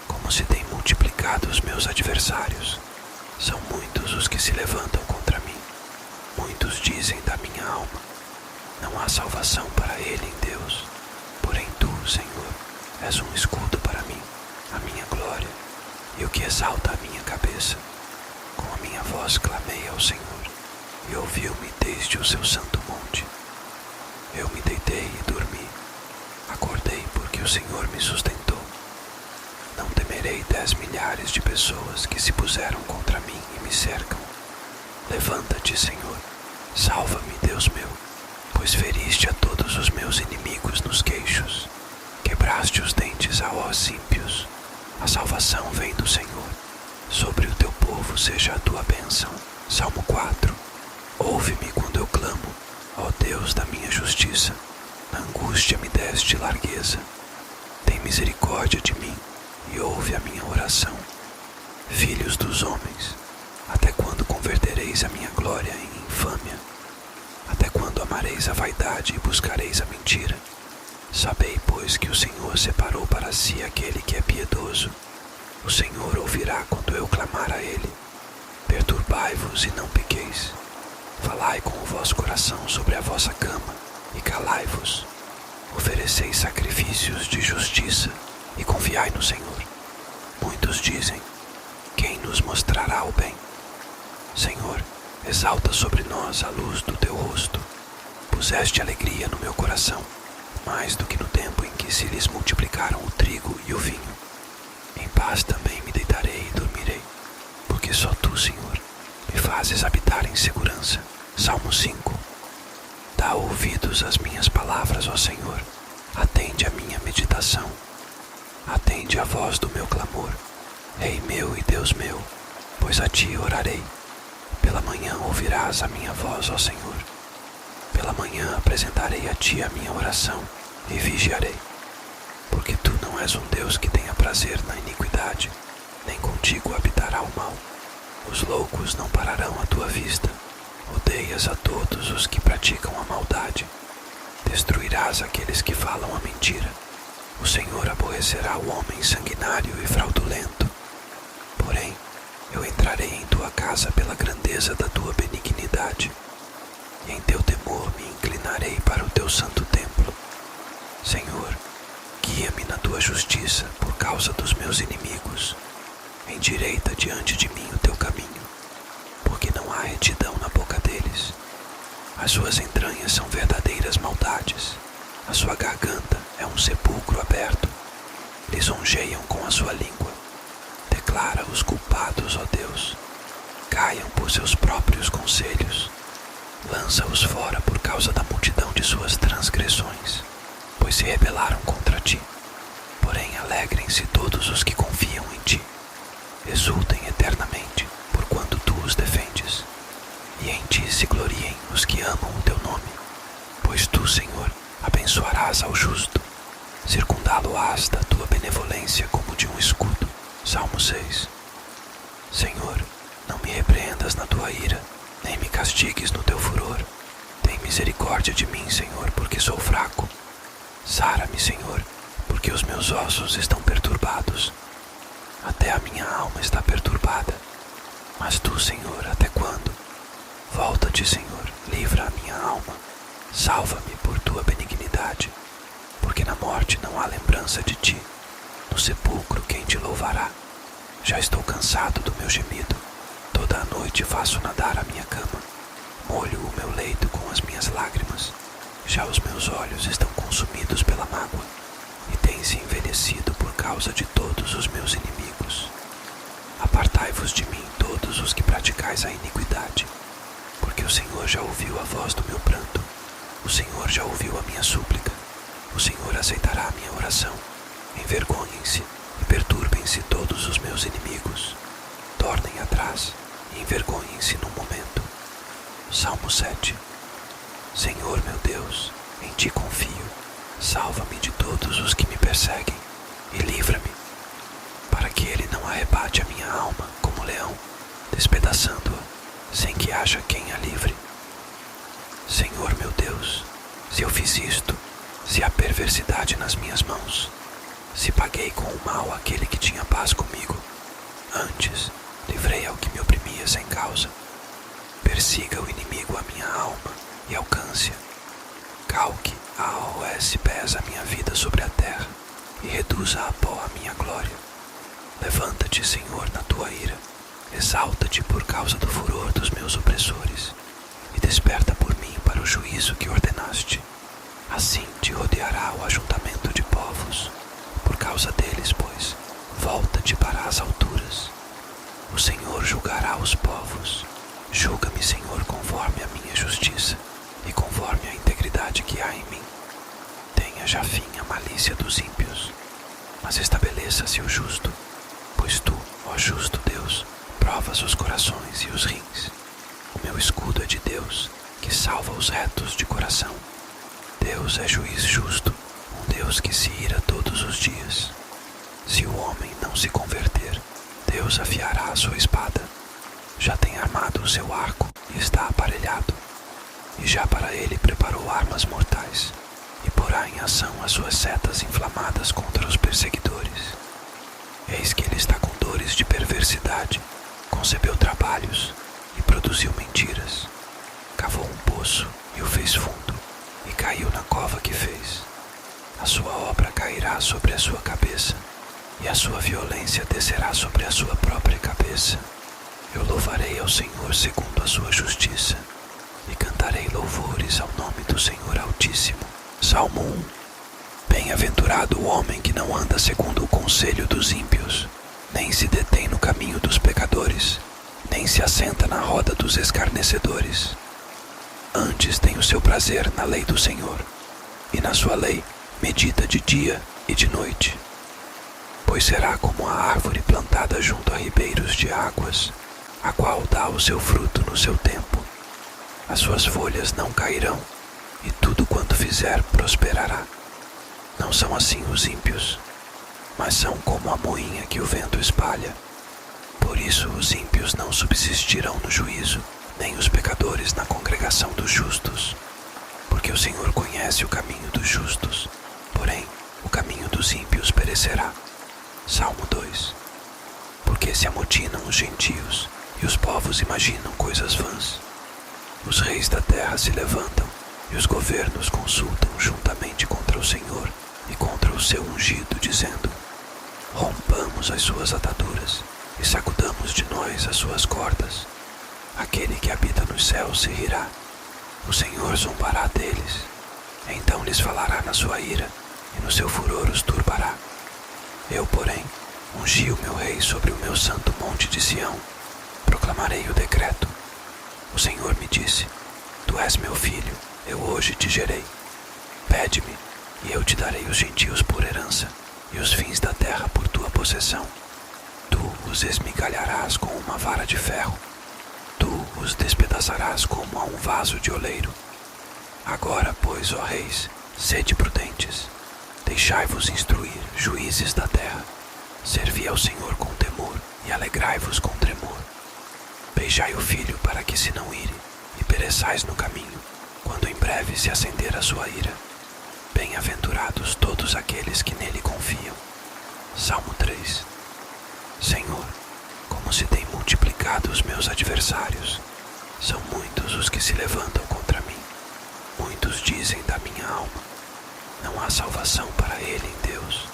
como se têm multiplicado os meus adversários. São muitos os que se levantam contra mim. Muitos dizem da minha alma: não há salvação para ele em Deus. Porém tu, Senhor, és um escudo para mim, a minha glória, e o que exalta a minha cabeça. Com a minha voz clamei ao Senhor, e ouviu-me desde o seu santo monte. Eu me deitei e dormi. Acordei porque o Senhor me sustentou. Não temerei 10 milhares de pessoas que se puseram contra mim e me cercam. Levanta-te, Senhor, salva-me, Deus meu, pois feriste a todos os meus inimigos nos queixos. Quebraste os dentes a os ímpios. A salvação vem do Senhor. Sobre o teu povo seja a tua bênção. Salmo 4. Ouve-me quando eu clamo, ó Deus da minha justiça. Na angústia me deste largueza. Tem misericórdia de mim e ouve a minha oração. Filhos dos homens, até quando convertereis a minha glória em infâmia? Até quando amareis a vaidade e buscareis a mentira? Sabei, pois, que o Senhor separou para si aquele que é piedoso. O Senhor ouvirá quando eu clamar a ele. Perturbai-vos e não pequeis. Falai com o vosso coração sobre a vossa cama, e calai-vos. Ofereceis sacrifícios de justiça, e confiai no Senhor. Muitos dizem: quem nos mostrará o bem? Senhor, exalta sobre nós a luz do teu rosto. Puseste alegria no meu coração, mais do que no tempo em que se lhes multiplicaram o trigo e o vinho. Em paz também me deitarei e dormirei, porque só tu, Senhor, me fazes habitar em segurança. Salmo 5. Dá ouvidos às minhas palavras, ó Senhor. Atende à minha meditação. Atende à voz do meu clamor, Rei meu e Deus meu, pois a ti orarei. Pela manhã ouvirás a minha voz, ó Senhor. Pela manhã apresentarei a ti a minha oração e vigiarei. Porque tu não és um Deus que tenha prazer na iniquidade, nem contigo habitará o mal. Os loucos não pararão à tua vista. Odeias a todos os que praticam a maldade. Destruirás aqueles que falam a mentira. O Senhor aborrecerá o homem sanguinário e fraudulento. Porém, eu entrarei em tua casa pela grandeza da tua benignidade, e em teu temor me inclinarei para o teu santo templo. Senhor, guia-me na tua justiça por causa dos meus inimigos. Endireita diante de mim o teu caminho, porque não há retidão na boca deles. As suas entranhas são verdadeiras maldades. A sua garganta é um sepulcro aberto. Lisonjeiam com a sua língua. Declara os culpados, ó Deus. Caiam por seus próprios conselhos. Lança-os fora por causa da multidão de suas transgressões, pois se rebelaram contra ti. Porém, alegrem-se todos os que confiam em ti. Exultem eternamente, porquanto tu os defendes. E em ti se gloriem os que amam o teu nome. Pois tu, Senhor, abençoarás ao justo. Circundá-lo-ás da tua benevolência como de um escudo. Salmo 6. Senhor, não me repreendas na tua ira, nem me castigues no teu furor. Tem misericórdia de mim, Senhor, porque sou fraco. Sara-me, Senhor, porque os meus ossos estão perturbados. Até a minha alma está perturbada. Mas tu, Senhor, até quando? Volta-te, Senhor, livra a minha alma. Salva-me por tua benignidade, porque na morte não há lembrança de ti. No sepulcro quem te louvará? Já estou cansado do meu gemido. Toda a noite faço nadar a minha cama. Molho o meu leito com as minhas lágrimas. Já os meus olhos estão consumidos pela mágoa, e têm-se envelhecido por causa de todos os meus inimigos. Apartai-vos de mim todos os que praticais a iniquidade, porque o Senhor já ouviu a voz do meu pranto. O Senhor já ouviu a minha súplica. O Senhor aceitará a minha oração. Envergonhem-se e perturbem-se todos os meus inimigos. Tornem atrás e envergonhem-se num momento. Salmo 7. Senhor meu Deus, em ti confio. Salva-me de todos os que me perseguem e livra-me, para que ele não arrebate a minha alma como leão, despedaçando-a, sem que haja quem a livre. Senhor meu Deus, se eu fiz isto, se há perversidade nas minhas mãos, se paguei com o mal aquele que tinha paz comigo, antes livrei ao que me oprimia sem causa. Persiga o inimigo a minha alma e alcance-a. Calque aos pés a minha vida sobre a terra e reduza a pó a minha glória. Levanta-te, Senhor, na tua ira. Exalta-te por causa do furor dos meus opressores e desperta por mim para o juízo que ordenaste. Assim te rodeará o ajuntamento de povos. Por causa deles, pois, volta-te para as alturas. O Senhor julgará os povos. Julga-me, Senhor, conforme a minha justiça e conforme a integridade que há em mim. Tenha já fim a malícia dos ímpios, mas estabeleça-se o justo, pois tu, ó justo Deus, provas os corações e os rins. O meu escudo é de Deus, que salva os retos de coração. Deus é juiz justo, um Deus que se ira todos os dias. Se o homem não se converter, Deus afiará a sua espada. Já tem armado o seu arco e está aparelhado, e já para ele preparou armas mortais, e porá em ação as suas setas inflamadas contra os perseguidores. Eis que ele está com dores de perversidade, concebeu trabalhos e produziu mentiras. Cavou um poço e o fez fundo, e caiu na cova que fez. A sua obra cairá cairá sobre a sua cabeça, e a sua violência descerá sobre a sua própria cabeça. Eu louvarei ao Senhor segundo a sua justiça, e cantarei louvores ao nome do Senhor Altíssimo. Salmo 1. Bem-aventurado o homem que não anda segundo o conselho dos ímpios, nem se detém no caminho dos pecadores, nem se assenta na roda dos escarnecedores. Antes tem o seu prazer na lei do Senhor, e na sua lei medita de dia e de noite. Pois será como a árvore plantada junto a ribeiros de águas, a qual dá o seu fruto no seu tempo. As suas folhas não cairão, e tudo quanto fizer prosperará. Não são assim os ímpios, mas são como a moinha que o vento espalha. Por isso os ímpios não subsistirão no juízo, nem os pecadores na congregação dos justos. Porque o Senhor conhece o caminho dos justos, porém o caminho dos ímpios perecerá. Salmo 2. Porque se amotinam os gentios, e os povos imaginam coisas vãs. Os reis da terra se levantam, e os governos consultam juntamente contra o Senhor e contra o seu ungido, dizendo: rompamos as suas ataduras, e sacudamos de nós as suas cordas. Aquele que habita nos céus se rirá, o Senhor zombará deles. Então lhes falará na sua ira, e no seu furor os turbará. Eu, porém, ungi o meu rei sobre o meu santo monte de Sião. Proclamarei o decreto. O Senhor me disse: tu és meu filho, eu hoje te gerei. Pede-me, e eu te darei os gentios por herança, e os fins da terra por tua possessão. Tu os esmigalharás com uma vara de ferro, tu os despedaçarás como a um vaso de oleiro. Agora, pois, ó reis, sede prudentes, deixai-vos instruir, juízes da terra. Servi ao Senhor com temor, e alegrai-vos com tremor. Beijai o filho para que se não ire, e pereçais no caminho, quando em breve se acender a sua ira. Bem-aventurados todos aqueles que nele confiam. Salmo 3. Senhor, como se têm multiplicado os meus adversários. São muitos os que se levantam contra mim. Muitos dizem da minha alma: não há salvação para ele em Deus.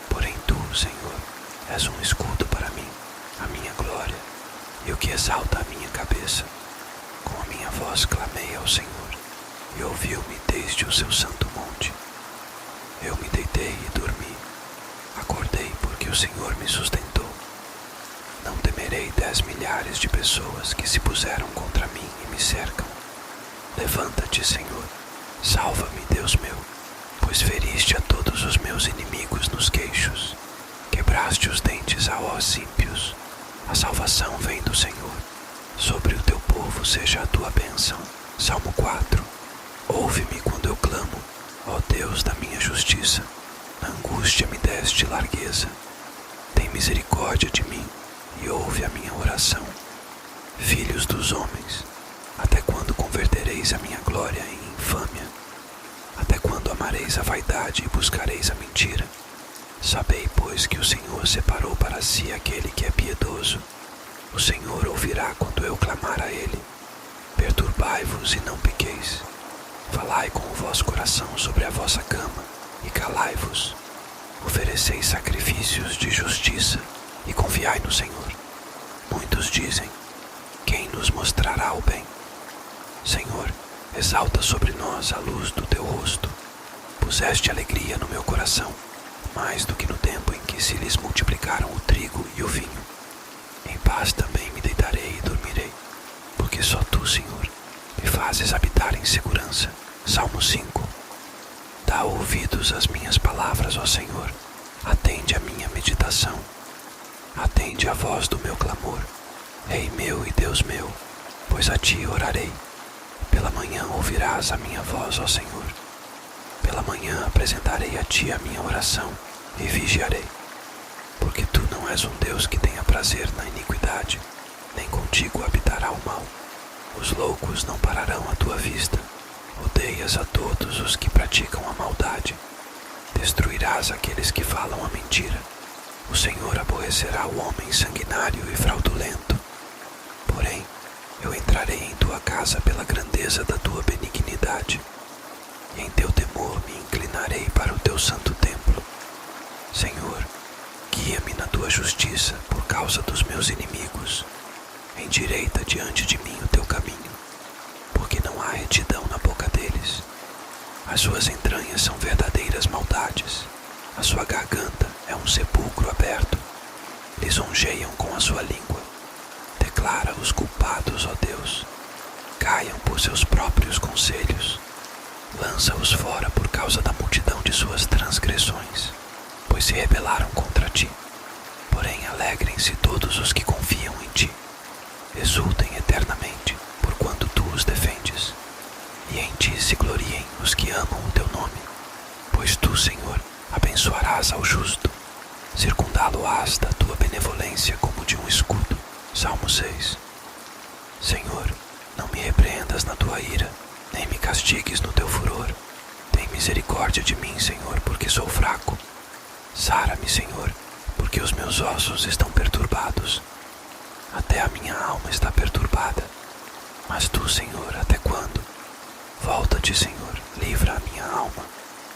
Porém tu, Senhor, és um escudo para mim, a minha glória, e o que exalta a minha cabeça. Com a minha voz clamei ao Senhor, e ouviu-me desde o seu santo monte. Eu me deitei e dormi. Acordei porque o Senhor me sustentou. Não temerei 10 milhares de pessoas que se puseram contra mim e me cercam. Levanta-te, Senhor, salva-me, Deus meu, pois feriste a todos os meus inimigos nos queixos. Quebraste os dentes a os ímpios. A salvação vem do Senhor. Sobre o teu povo seja a tua bênção. Salmo 4. Ouve-me quando eu clamo, ó Deus da minha justiça. Na angústia me deste largueza. Tem misericórdia de mim e ouve a minha oração. Filhos dos homens, até quando convertereis a minha glória em infâmia? Até quando amareis a vaidade e buscareis a mentira? Sabei, pois, que o Senhor separou para si aquele que é piedoso. O Senhor ouvirá quando eu clamar a ele. Perturbai-vos e não pequeis. Falai com o vosso coração sobre a vossa cama, e calai-vos. Ofereceis sacrifícios de justiça, e confiai no Senhor. Muitos dizem: quem nos mostrará o bem? Senhor, exalta sobre nós a luz do teu rosto. Puseste alegria no meu coração, mais do que no tempo em que se lhes multiplicaram o trigo e o vinho. Em paz também me deitarei e dormirei, porque só tu, Senhor, me fazes habitar em segurança. Salmo 5. Dá ouvidos às minhas palavras, ó Senhor, atende a minha meditação. Atende a voz do meu clamor, Rei meu e Deus meu, pois a ti orarei. Pela manhã ouvirás a minha voz, ó Senhor. Pela manhã apresentarei a ti a minha oração e vigiarei. Porque tu não és um Deus que tenha prazer na iniquidade, nem contigo habitará o mal. Os loucos não pararão à tua vista. Odeias a todos os que praticam a maldade. Destruirás aqueles que falam a mentira. O Senhor aborrecerá o homem sanguinário e fraudulento. Porém, eu entrarei em tua casa pela grandeza da tua benignidade, e em teu temor me inclinarei para o teu santo templo. Senhor, guia-me na tua justiça por causa dos meus inimigos. Endireita diante de mim o teu caminho, porque não há retidão na boca deles. As suas entranhas são verdadeiras maldades. A sua garganta é um sepulcro aberto. Lisonjeiam com a sua língua. Declara os culpados, ó Deus. Caiam por seus próprios conselhos. Lança-os fora por causa da multidão de suas transgressões, pois se rebelaram contra ti. Porém alegrem-se todos os que confiam em ti. Exultem eternamente, porquanto tu os defendes. E em ti se gloriem os que amam o teu nome. Pois tu, Senhor, abençoarás ao justo. Circundá-lo-ás da tua benevolência como de um escudo. Salmo 6. Senhor, não me repreendas na tua ira, nem me castigues no teu furor. Tem misericórdia de mim, Senhor, porque sou fraco. Sara-me, Senhor, porque os meus ossos estão perturbados. Até a minha alma está perturbada. Mas tu, Senhor, até quando? Volta-te, Senhor, livra a minha alma.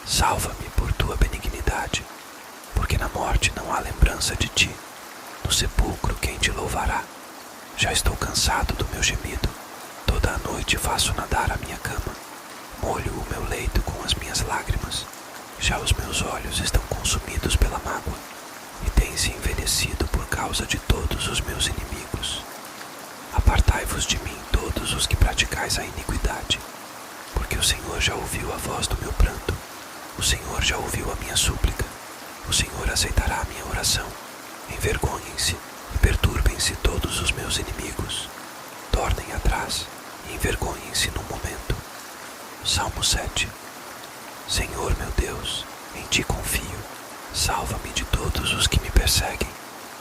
Salva-me por tua benignidade, porque na morte não há lembrança de ti. No sepulcro quem te louvará? Já estou cansado do meu gemido. Toda a noite faço nadar a minha cama. Molho o meu leito com as minhas lágrimas. Já os meus olhos estão consumidos pela mágoa, e têm-se envelhecido por causa de todos os meus inimigos. Apartai-vos de mim todos os que praticais a iniquidade, porque o Senhor já ouviu a voz do meu pranto. O Senhor já ouviu a minha súplica. O Senhor aceitará a minha oração. Envergonhem-se e perturbem-se todos os meus inimigos. Tornem atrás e envergonhem-se num momento. Salmo 7. Senhor meu Deus, em ti confio. Salva-me de todos os que me perseguem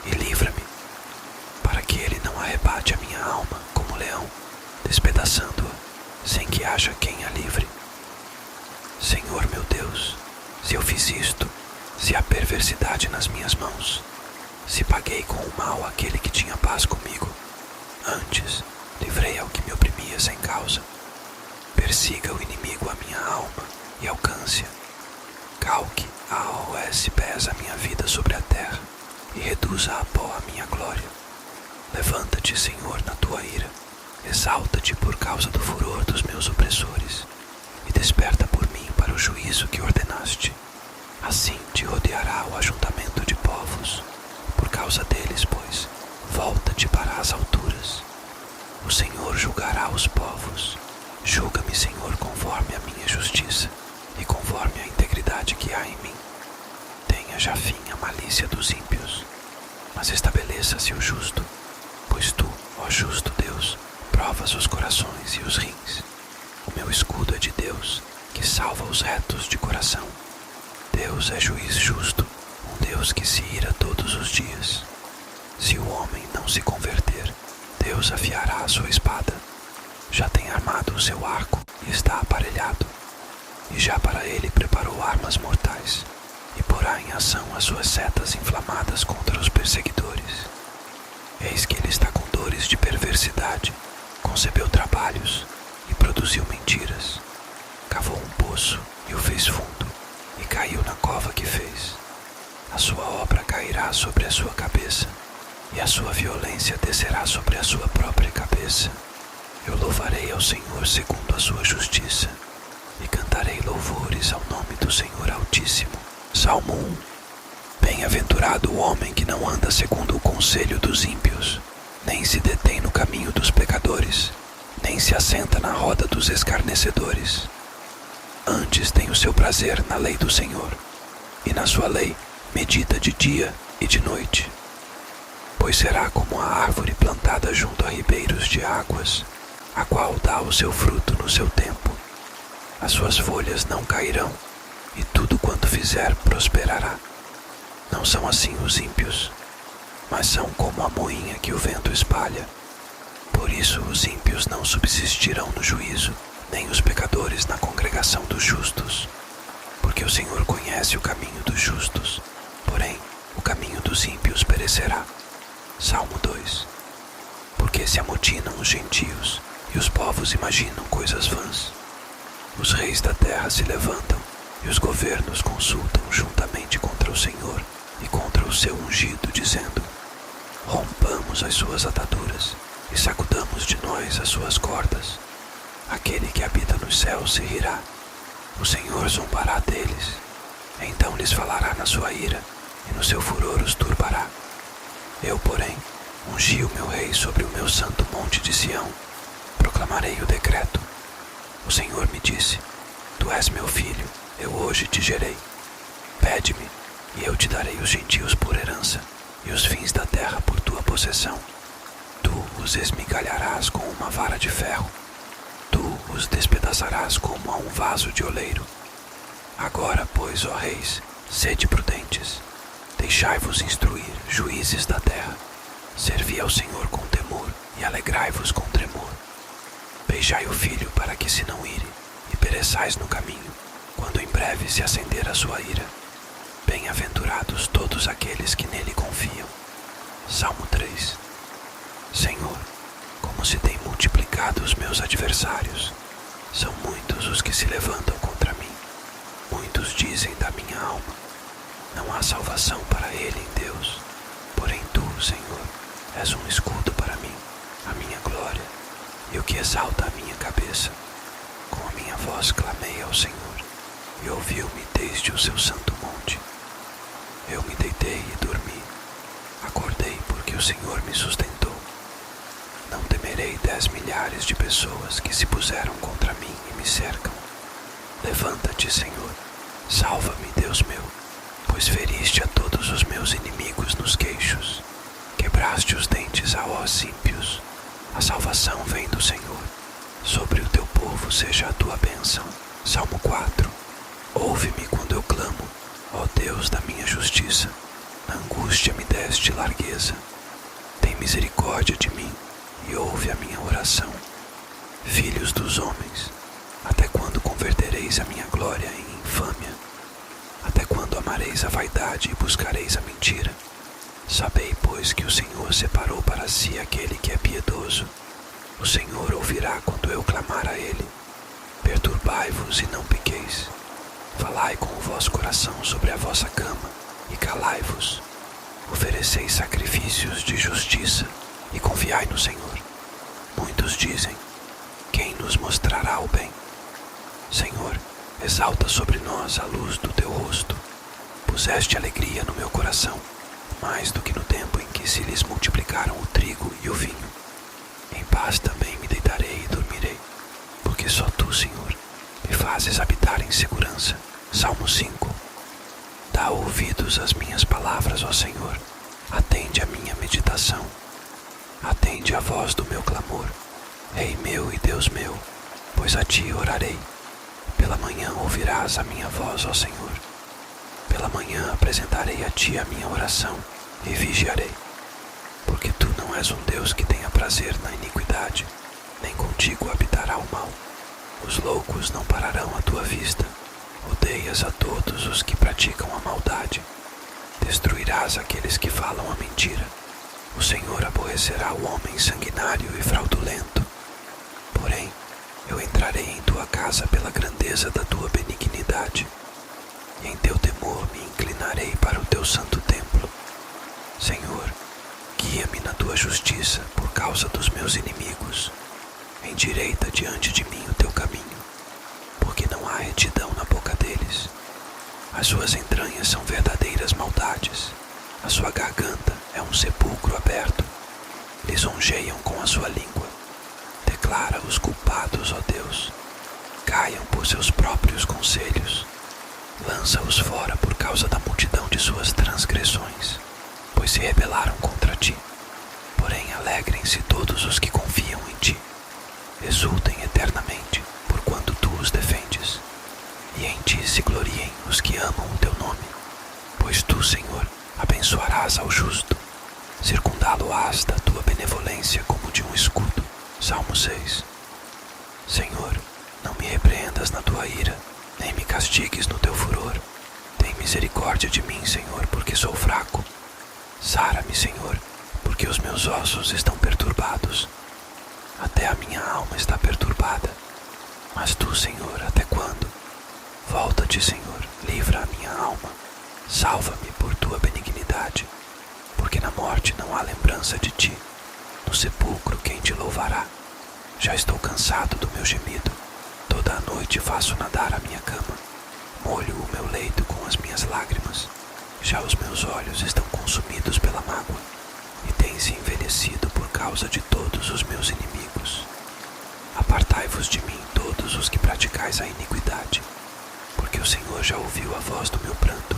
e livra-me, para que ele não arrebate a minha alma como leão, despedaçando-a, sem que haja quem a livre. Senhor meu Deus, se eu fiz isto, se há perversidade nas minhas mãos, se paguei com o mal aquele que tinha paz comigo, antes livrei ao que me oprimia sem causa. Persiga o inimigo a minha alma e alcance-a. Calque a aos pés a minha vida sobre a terra e reduza a pó a minha glória. Levanta-te, Senhor, na tua ira. Exalta-te por causa do furor dos meus opressores e desperta por mim para o juízo que ordenaste. Assim te rodeará o ajuntamento de povos. Por causa deles, pois, volta-te para as alturas. O Senhor julgará os povos. Julga-me, Senhor, conforme a minha justiça e conforme a integridade que há em mim. Tenha já fim a malícia dos ímpios, mas estabeleça-se o justo, pois tu, ó justo Deus, provas os corações e os rins. O meu escudo é de Deus, que salva os retos de coração. Deus é juiz justo, um Deus que se ira todos os dias. Se o homem não se converter, Deus afiará a sua espada. Já tem armado o seu arco e está aparelhado, e já para ele preparou armas mortais, e porá em ação as suas setas inflamadas contra os perseguidores. Eis que ele está com dores de perversidade, concebeu trabalhos e produziu mentiras. Cavou um poço e o fez fundo, e caiu na cova que fez. A sua obra cairá sobre a sua cabeça, e a sua violência descerá sobre a sua própria cabeça. Eu louvarei ao Senhor segundo a sua justiça, e cantarei louvores ao nome do Senhor Altíssimo. Salmo 1. Bem-aventurado o homem que não anda segundo o conselho dos ímpios, nem se detém no caminho dos pecadores, nem se assenta na roda dos escarnecedores. Antes tem o seu prazer na lei do Senhor, e na sua lei medita de dia e de noite. Pois será como a árvore plantada junto a ribeiros de águas, a qual dá o seu fruto no seu tempo. As suas folhas não cairão, e tudo quanto fizer prosperará. Não são assim os ímpios, mas são como a moinha que o vento espalha. Por isso os ímpios não subsistirão no juízo, nem os pecadores na congregação dos justos. Porque o Senhor conhece o caminho dos justos, porém o caminho dos ímpios perecerá. Salmo 2. Porque se amotinam os gentios, e os povos imaginam coisas vãs. Os reis da terra se levantam, e e os governos consultam juntamente contra o Senhor e contra o seu ungido, dizendo: rompamos as suas ataduras e sacudamos de nós as suas cordas. Aquele que habita nos céus se rirá, o Senhor zombará deles. Então lhes falará na sua ira, e no seu furor os turbará. Eu, porém, ungi o meu rei sobre o meu santo monte de Sião. Proclamarei o decreto. O Senhor me disse: tu és meu filho, eu hoje te gerei. Pede-me, e eu te darei os gentios por herança, e os fins da terra por tua possessão. Tu os esmigalharás com uma vara de ferro. Tu os despedaçarás como a um vaso de oleiro. Agora, pois, ó reis, sede prudentes. Deixai-vos instruir, juízes da terra. Servi ao Senhor com temor e alegrai-vos com tremor. Beijai o filho para que se não ire, e pereçais no caminho, quando em breve se acender a sua ira. Bem-aventurados todos aqueles que nele confiam. Salmo 3. Senhor, como se têm multiplicado os meus adversários. São muitos os que se levantam contra mim. Muitos dizem da minha alma: não há salvação para ele em Deus. Porém tu, Senhor, és um escudo para mim, a minha glória, e o que exalta a minha cabeça. Com a minha voz clamei ao Senhor, e ouviu-me desde o seu santo monte. Eu me deitei e dormi. Acordei porque o Senhor me sustentou. Não temerei 10 milhares de pessoas que se puseram contra mim e me cercam. Levanta-te, Senhor. Salva-me, Deus meu, pois feriste a todos os meus inimigos nos queixos. Quebraste os dentes a ossos ímpios. A salvação vem do Senhor. Sobre o teu povo seja a tua bênção. Salmo 4. Ouve-me quando eu clamo, ó Deus da minha justiça. Na angústia me deste largueza. Tem misericórdia de mim e ouve a minha oração. Filhos dos homens, até quando convertereis a minha glória em infâmia? Até quando amareis a vaidade e buscareis a mentira? Sabei, pois, que o Senhor separou para si aquele que é piedoso. O Senhor ouvirá quando eu clamar a ele. Perturbai-vos e não pequeis. Falai com o vosso coração sobre a vossa cama, e calai-vos. Ofereceis sacrifícios de justiça, e confiai no Senhor. Muitos dizem: quem nos mostrará o bem? Senhor, exalta sobre nós a luz do teu rosto. Puseste alegria no meu coração, mais do que no tempo em que se lhes multiplicaram o trigo e o vinho. Em paz também me deitarei e dormirei, porque só tu, Senhor, me fazes habitar em segurança. Salmo 5. Dá ouvidos às minhas palavras, ó Senhor. Atende à minha meditação. Atende à voz do meu clamor, Rei meu e Deus meu, pois a ti orarei. Pela manhã ouvirás a minha voz, ó Senhor. Pela manhã apresentarei a ti a minha oração e vigiarei. Porque tu não és um Deus que tenha prazer na iniquidade, nem contigo habitará o mal. Os loucos não pararão à tua vista. Odeias a todos os que praticam a maldade. Destruirás aqueles que falam a mentira. O Senhor aborrecerá o homem sanguinário e fraudulento. Porém, eu entrarei em tua casa pela grandeza da tua benignidade, e em teu temor me inclinarei para o teu santo templo. Senhor, guia-me na tua justiça por causa dos meus inimigos. Endireita diante de mim o teu caminho, porque não há retidão na boca deles. As suas entranhas são verdadeiras maldades. A sua garganta é um sepulcro aberto. Lisonjeiam com a sua língua. Declara os culpados, ó Deus. Caiam por seus próprios conselhos. Lança-os fora por causa da multidão de suas transgressões, pois se rebelaram contra ti. Porém, alegrem-se todos os que confiam em ti. Exultem eternamente, porquanto tu os defendes. E em ti se gloriem os que amam o teu nome. Pois tu, Senhor, abençoarás ao justo. Circundá-lo-ás da tua benevolência como de um escudo. Salmo 6. Senhor, não me repreendas na tua ira, nem me castigues no teu furor. Tem misericórdia de mim, Senhor, porque sou fraco. Sara-me, Senhor, porque os meus ossos estão perturbados. Até a minha alma está perturbada. Mas tu, Senhor, até quando? Volta-te, Senhor, livra a minha alma. Salva-me por tua benignidade, porque na morte não há lembrança de ti. No sepulcro quem te louvará? Já estou cansado do meu gemido. Toda a noite faço nadar a minha cama. Molho o meu leito com as minhas lágrimas. Já os meus olhos estão consumidos pela mágoa, e têm-se envelhecido por causa de todos os meus inimigos. Apartai-vos de mim, todos os que praticais a iniquidade, porque o Senhor já ouviu a voz do meu pranto.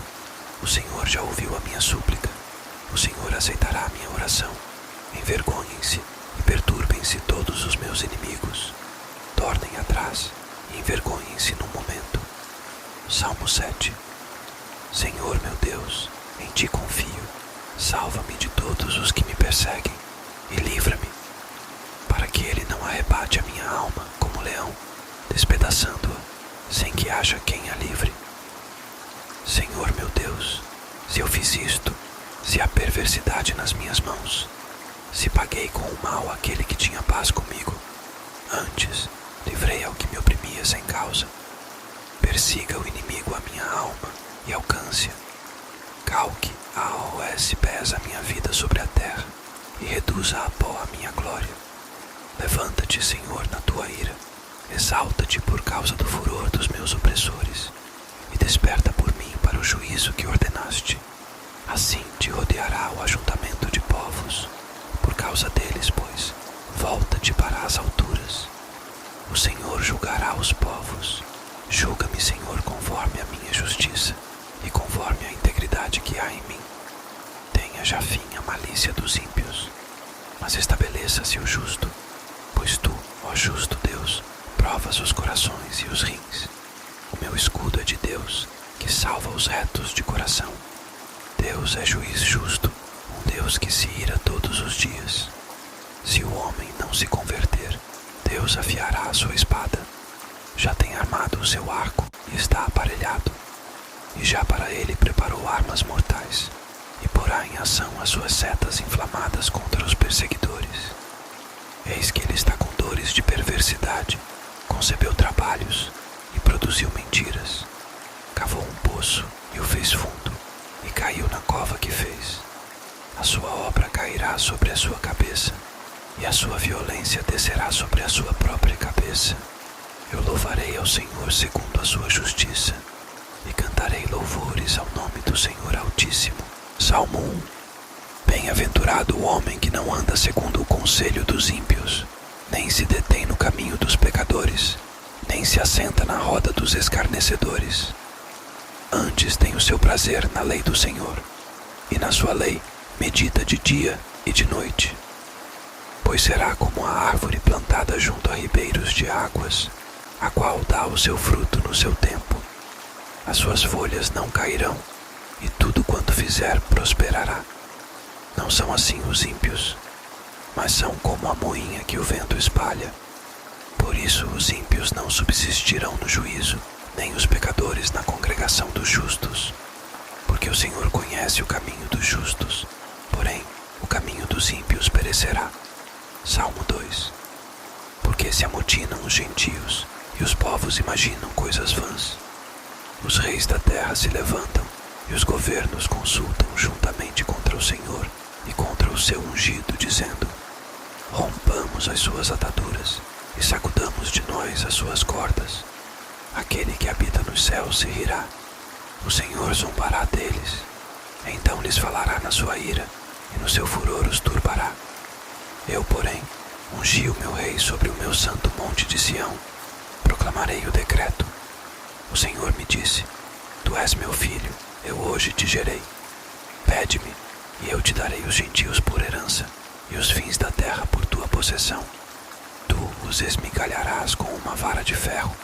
O Senhor já ouviu a minha súplica. O Senhor aceitará a minha oração. Envergonhem-se e perturbem-se todos os meus inimigos. Tornem atrás e envergonhem-se num momento. Salmo 7. Senhor meu Deus, em ti confio. Salva-me de todos os que me perseguem e livra-me, para que ele não arrebate a minha alma como leão, despedaçando-a, sem que haja quem a livre. Senhor meu Deus, se eu fiz isto, se há perversidade nas minhas mãos, se paguei com o mal aquele que tinha paz comigo, antes livrei ao que me oprimia sem causa. Persiga o inimigo a minha alma e alcance-a. Calque aos pés a minha vida sobre a terra e reduza a pó a minha glória. Levanta-te, Senhor, na tua ira. Exalta-te por causa do furor dos meus opressores e desperta por mim para o juízo que ordenaste. Assim te rodeará o ajuntamento de povos. Por causa deles, pois, volta-te para as alturas. O Senhor julgará os povos. Julga-me, Senhor, conforme a minha justiça e conforme a integridade que há em mim. Tenha já fim a malícia dos ímpios, mas estabeleça-se o justo, pois tu, ó justo Deus, provas os corações e os rins. O meu escudo é de Deus, que salva os retos de coração. Deus é juiz justo, um Deus que se ira todos os dias. Se o homem não se converter, Deus afiará a sua espada. Já tem armado o seu arco e está aparelhado, e já para ele preparou armas mortais, e porá em ação as suas setas inflamadas contra os perseguidores. Eis que ele está com dores de perversidade, concebeu trabalhos e produziu mentiras. Cavou um poço e o fez fundo, e caiu na cova que fez. A sua obra cairá sobre a sua cabeça, e a sua violência descerá sobre a sua própria cabeça. Eu louvarei ao Senhor segundo a sua justiça, e cantarei louvores ao nome do Senhor Altíssimo. Salmo 1. Bem-aventurado o homem que não anda segundo o conselho dos ímpios, nem se detém no caminho dos pecadores, nem se assenta na roda dos escarnecedores. Antes tem o seu prazer na lei do Senhor, e na sua lei medita de dia e de noite. Pois será como a árvore plantada junto a ribeiros de águas, a qual dá o seu fruto no seu tempo. As suas folhas não cairão, e tudo quanto fizer prosperará. Não são assim os ímpios, mas são como a moinha que o vento espalha. Por isso os ímpios não subsistirão no juízo, nem os pecadores na congregação dos justos. Porque o Senhor conhece o caminho dos justos, porém o caminho dos ímpios perecerá. Salmo 2. Porque se amotinam os gentios, e os povos imaginam coisas vãs. Os reis da terra se levantam, e os governos consultam juntamente contra o Senhor e contra o seu ungido, dizendo: rompamos as suas ataduras e sacudamos de nós as suas cordas. Aquele que habita nos céus se rirá, o Senhor zombará deles. Então lhes falará na sua ira, e no seu furor os turbará. Eu, porém, ungi o meu rei sobre o meu santo monte de Sião. Proclamarei o decreto. O Senhor me disse: tu és meu filho, eu hoje te gerei. Pede-me, e eu te darei os gentios por herança, e os fins da terra por tua possessão. Tu os esmigalharás com uma vara de ferro.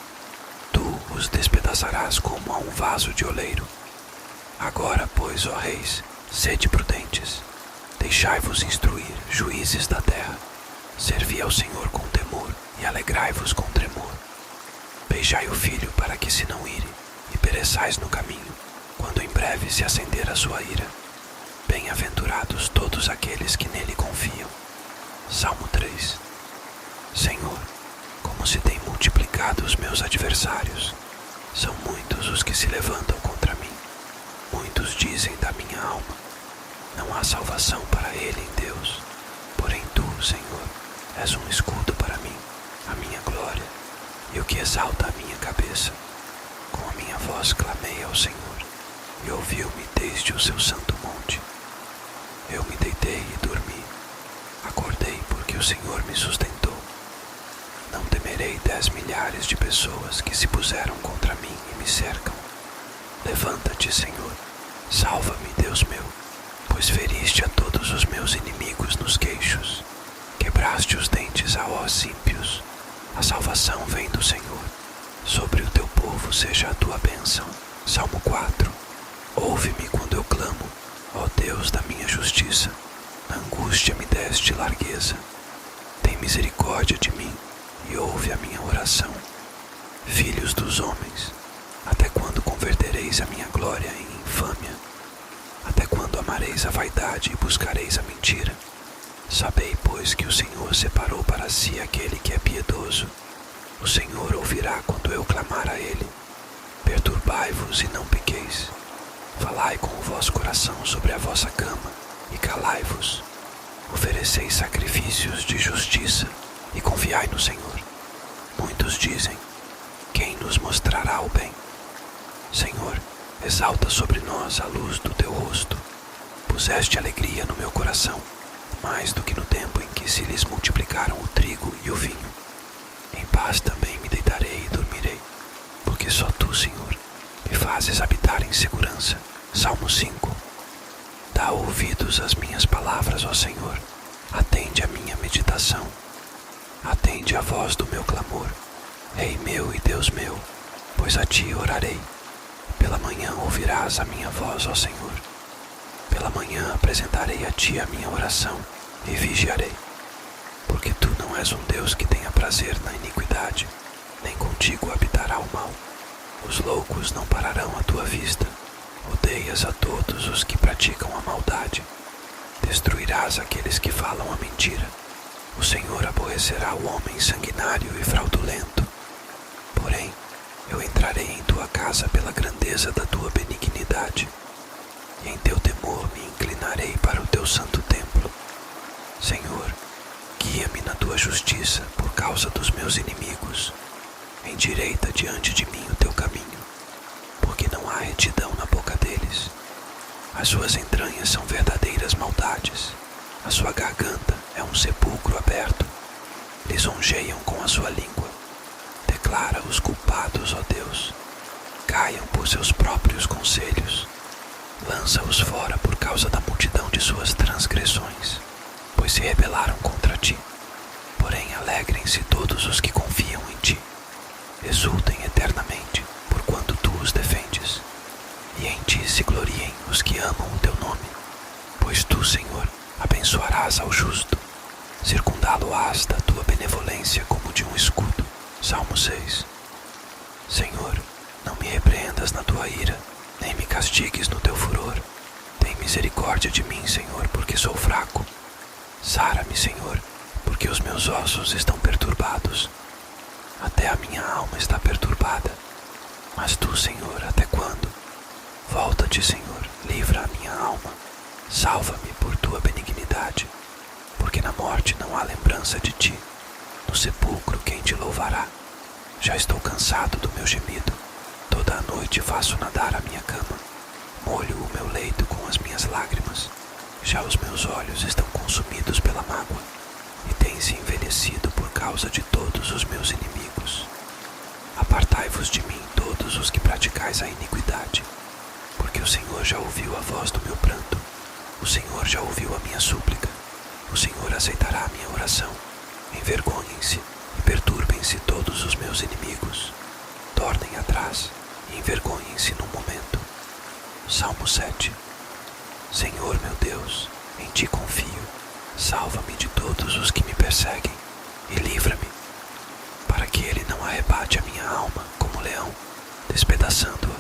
Tu os despedaçarás como a um vaso de oleiro. Agora, pois, ó reis, sede prudentes. Deixai-vos instruir, juízes da terra. Servi ao Senhor com temor, e alegrai-vos com tremor. Beijai o filho para que se não ire, e pereçais no caminho, quando em breve se acender a sua ira. Bem-aventurados todos aqueles que nele confiam. Salmo 3. Senhor, como se têm multiplicado os meus adversários, São muitos os que se levantam contra mim. Muitos dizem da minha alma: não há salvação para ele em Deus. Porém tu, Senhor, és um escudo para mim, a minha glória, e o que exalta a minha cabeça. Com a minha voz clamei ao Senhor, e ouviu-me desde o seu santo monte. Eu me deitei e dormi. Acordei porque o Senhor me sustentou. Não temerei 10 milhares de pessoas que se puseram contra mim e me cercam. Levanta-te, Senhor. Salva-me, Deus meu, pois feriste a todos os meus inimigos nos queixos. Quebraste os dentes a ossos ímpios. A salvação vem do Senhor. Sobre o teu povo seja a tua bênção. Salmo 4. Ouve-me quando eu clamo, ó Deus da minha justiça. Na angústia me deste largueza. Tem misericórdia de mim e ouve a minha oração. Filhos dos homens, até quando convertereis a minha glória em infâmia? Até quando amareis a vaidade e buscareis a mentira? Sabei, pois, que o Senhor separou para si aquele que é piedoso. O Senhor ouvirá quando eu clamar a ele. Perturbai-vos e não pequeis. Falai com o vosso coração sobre a vossa cama e calai-vos. Ofereceis sacrifícios de justiça e confiai no Senhor. Muitos dizem: quem nos mostrará o bem? Senhor, exalta sobre nós a luz do teu rosto. Puseste alegria no meu coração, mais do que no tempo em que se lhes multiplicaram o trigo e o vinho. Em paz também me deitarei e dormirei, porque só tu, Senhor, me fazes habitar em segurança. Salmo 5. Dá ouvidos às minhas palavras, ó Senhor. Atende a minha meditação. Atende a voz do meu clamor, Rei meu e Deus meu, pois a ti orarei. Pela manhã ouvirás a minha voz, ó Senhor. Pela manhã apresentarei a ti a minha oração e vigiarei. Porque tu não és um Deus que tenha prazer na iniquidade, nem contigo habitará o mal. Os loucos não pararão à tua vista. Odeias a todos os que praticam a maldade. Destruirás aqueles que falam a mentira. O Senhor aborrecerá o homem sanguinário e fraudulento. Porém, eu entrarei em tua casa pela grandeza da tua benignidade, e em teu temor me inclinarei para o teu santo templo. Senhor, guia-me na tua justiça por causa dos meus inimigos. Endireita diante de mim o teu caminho, porque não há retidão na boca deles. As suas entranhas são verdadeiras maldades. A sua garganta é um sepulcro aberto. Lisonjeiam com a sua língua. Declara os culpados, ó Deus. Caiam por seus próprios conselhos. Lança-os fora por causa da multidão de suas transgressões, pois se rebelaram contra ti. Porém, alegrem-se todos os que confiam em ti. Exultem eternamente, porquanto tu os defendes. E em ti se gloriem os que amam o teu nome. Pois tu, Senhor, abençoarás ao justo. Circundá-lo-ás da tua benevolência como de um escudo. Salmo 6. Senhor, não me repreendas na tua ira, nem me castigues no teu furor. Tem misericórdia de mim, Senhor, porque sou fraco. Sara-me, Senhor, porque os meus ossos estão perturbados. Até a minha alma está perturbada. Mas tu, Senhor, até quando? Volta-te, Senhor, livra a minha alma. Salva-me por tua benignidade, porque na morte não há lembrança de ti. No sepulcro quem te louvará? Já estou cansado do meu gemido. Toda a noite faço nadar a minha cama. Molho o meu leito com as minhas lágrimas. Já os meus olhos estão consumidos pela mágoa, e têm-se envelhecido por causa de todos os meus inimigos. Apartai-vos de mim todos os que praticais a iniquidade, porque o Senhor já ouviu a voz do meu pranto. O Senhor já ouviu a minha súplica. O Senhor aceitará a minha oração. Envergonhem-se e perturbem-se todos os meus inimigos. Tornem atrás e envergonhem-se num momento. Salmo 7. Senhor meu Deus, em ti confio. Salva-me de todos os que me perseguem e livra-me, para que ele não arrebate a minha alma como leão, despedaçando-a,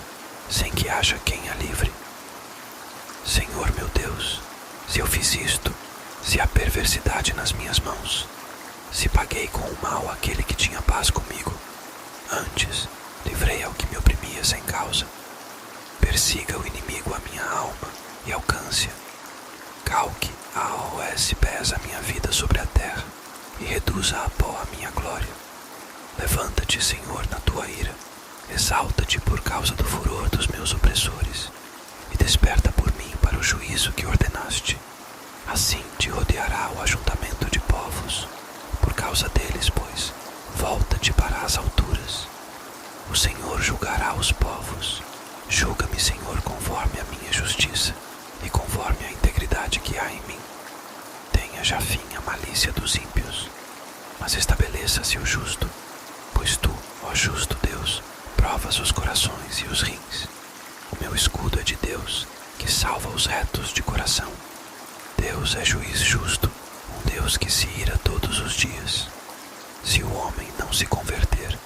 sem que haja quem a livre. Senhor meu Deus, se eu fiz isto, se há perversidade nas minhas mãos, se paguei com o mal aquele que tinha paz comigo, antes livrei ao que me oprimia sem causa. Persiga o inimigo a minha alma e alcance-a. Calque aos pés a minha vida sobre a terra e reduza a pó a minha glória. Levanta-te, Senhor, na tua ira. Exalta-te por causa do furor dos meus opressores e desperta por mim para o juízo que ordenaste. Assim te rodeará o ajuntamento de povos. Por causa deles, pois, volta-te para as alturas. O Senhor julgará os povos. Julga-me, Senhor, conforme a minha justiça e conforme a integridade que há em mim. Tenha já fim a malícia dos ímpios, mas estabeleça-se o justo, pois tu, ó justo Deus, provas os corações e os rins. O meu escudo é de Deus, que salva os retos de coração. Deus é juiz justo, um Deus que se ira todos os dias. Se o homem não se converter,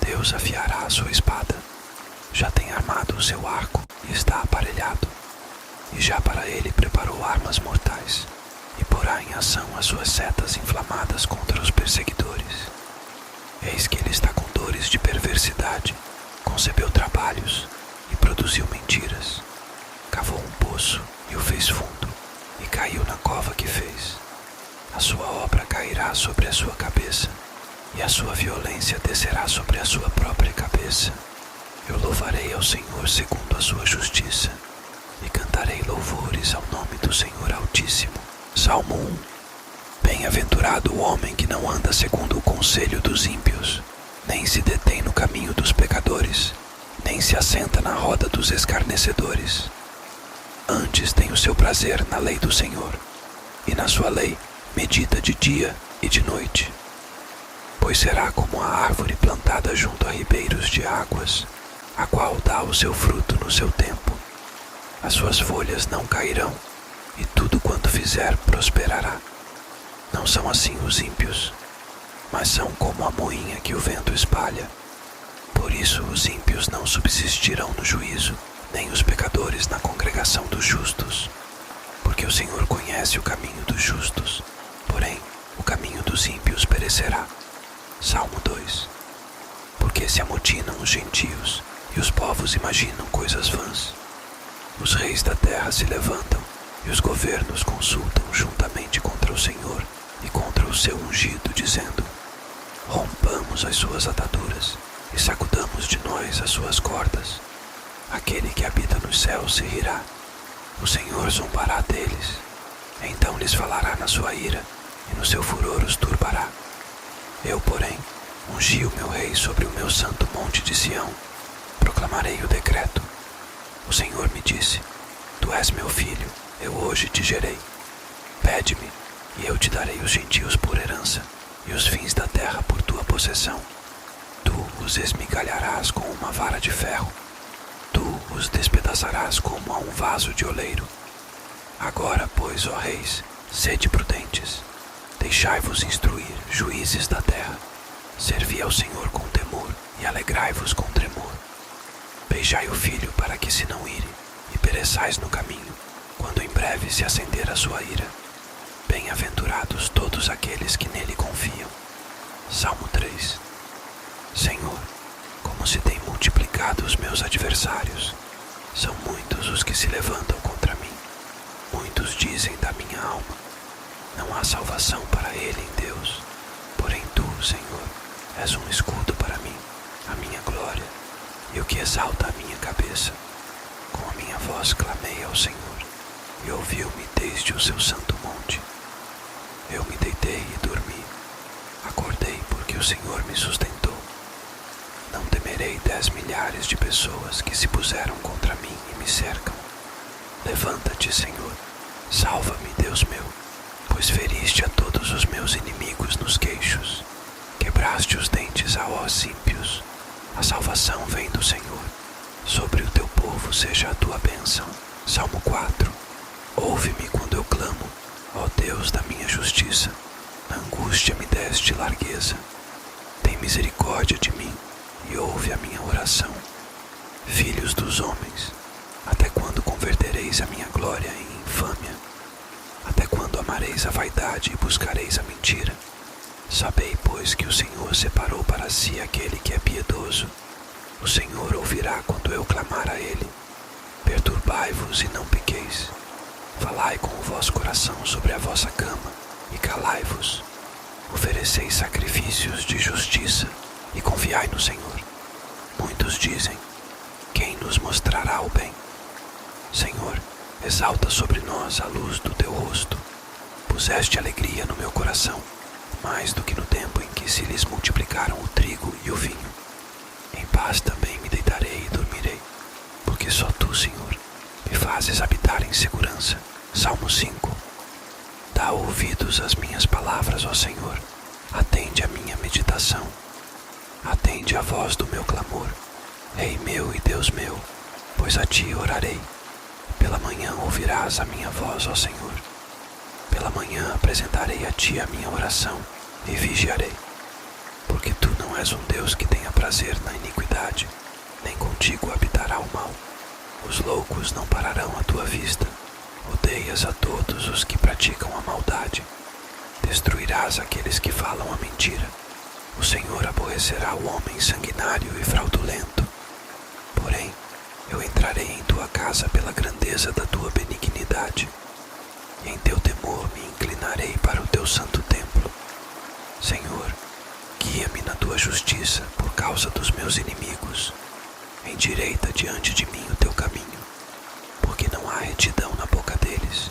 Deus afiará a sua espada. Já tem armado o seu arco e está aparelhado, e já para ele preparou armas mortais, e porá em ação as suas setas inflamadas contra os perseguidores. Eis que ele está com dores de perversidade, concebeu trabalhos e produziu mentiras. Cavou um poço e o fez fundo, e caiu na cova que fez. A sua obra cairá sobre a sua cabeça, e a sua violência descerá sobre a sua própria cabeça. Eu louvarei ao Senhor segundo a sua justiça, e cantarei louvores ao nome do Senhor Altíssimo. Salmo 1. Bem-aventurado o homem que não anda segundo o conselho dos ímpios, nem se detém no caminho dos pecadores, nem se assenta na roda dos escarnecedores. Antes tem o seu prazer na lei do Senhor, e na sua lei medita de dia e de noite. Pois será como a árvore plantada junto a ribeiros de águas, a qual dá o seu fruto no seu tempo. As suas folhas não cairão, e tudo quanto fizer prosperará. Não são assim os ímpios, mas são como a moinha que o vento espalha. Por isso os ímpios não subsistirão no juízo, nem os pecadores na congregação dos justos. Porque o Senhor conhece o caminho dos justos, porém o caminho dos ímpios perecerá. Salmo 2. Porque se amotinam os gentios, e os povos imaginam coisas vãs. Os reis da terra se levantam, e os governos consultam juntamente contra o Senhor e contra o seu ungido, dizendo: rompamos as suas ataduras e sacudamos de nós as suas cordas. Aquele que habita nos céus se rirá, o Senhor zombará deles. Então lhes falará na sua ira, e no seu furor os turbará. Eu, porém, ungi o meu rei sobre o meu santo monte de Sião. Proclamarei o decreto. O Senhor me disse: tu és meu filho, eu hoje te gerei. Pede-me, e eu te darei os gentios por herança, e os fins da terra por tua possessão. Tu os esmigalharás com uma vara de ferro, tu os despedaçarás como a um vaso de oleiro. Agora, pois, ó reis, sede prudentes, deixai-vos instruir, juízes da terra. Servi ao Senhor com temor, e alegrai-vos com tremor. Beijai o filho para que se não ire, e pereçais no caminho, quando em breve se acender a sua ira. Bem-aventurados todos aqueles que nele confiam. Salmo 3. Senhor, como se têm multiplicado os meus adversários. São muitos os que se levantam contra mim. Muitos dizem da minha alma: não há salvação para ele em Deus. Porém tu, Senhor, és um escudo para mim, a minha glória, e o que exalta a minha cabeça. Com a minha voz clamei ao Senhor, e ouviu-me desde o seu santo monte. Eu me deitei e dormi. Acordei porque o Senhor me sustentou. Não temerei 10 milhares de pessoas que se puseram contra mim e me cercam. Levanta-te, Senhor. Salva-me, Deus meu, pois feriste a todos os meus inimigos nos queixos. Quebraste os dentes aos ímpios. A salvação vem do Senhor. Sobre o teu povo seja a tua bênção. Salmo 4. Ouve-me quando eu clamo, ó Deus da minha justiça. Na angústia me deste largueza. Tem misericórdia de mim e ouve a minha oração. Filhos dos homens, até quando convertereis a minha glória em infâmia? Até quando amareis a vaidade e buscareis a mentira? Sabei, pois, que o Senhor separou para si aquele que é piedoso, O Senhor ouvirá quando eu clamar a Ele. Perturbai-vos e não pequeis. Falai com o vosso coração sobre a vossa cama, e calai-vos. Ofereceis sacrifícios de justiça, e confiai no Senhor. Muitos dizem: quem nos mostrará o bem? Senhor, exalta sobre nós a luz do teu rosto. Puseste alegria no meu coração, mais do que no tempo em que se lhes multiplicaram o trigo e o vinho. Em paz também me deitarei e dormirei, porque só tu, Senhor, me fazes habitar em segurança. Salmo 5. Dá ouvidos às minhas palavras, ó Senhor. Atende a minha meditação. Atende a voz do meu clamor, Rei meu e Deus meu, pois a ti orarei. Pela manhã ouvirás a minha voz, ó Senhor. Pela manhã apresentarei a ti a minha oração e vigiarei. Porque tu não és um Deus que tenha prazer na iniquidade, nem contigo habitará o mal. Os loucos não pararão à tua vista. Odeias a todos os que praticam a maldade. Destruirás aqueles que falam a mentira. O Senhor aborrecerá o homem sanguinário e fraudulento. Porém, eu entrarei em tua casa pela grandeza da tua benignidade, e em teu temor me inclinarei para o teu santo templo. Senhor, guia-me na tua justiça por causa dos meus inimigos. Endireita diante de mim o teu caminho, porque não há retidão na boca deles.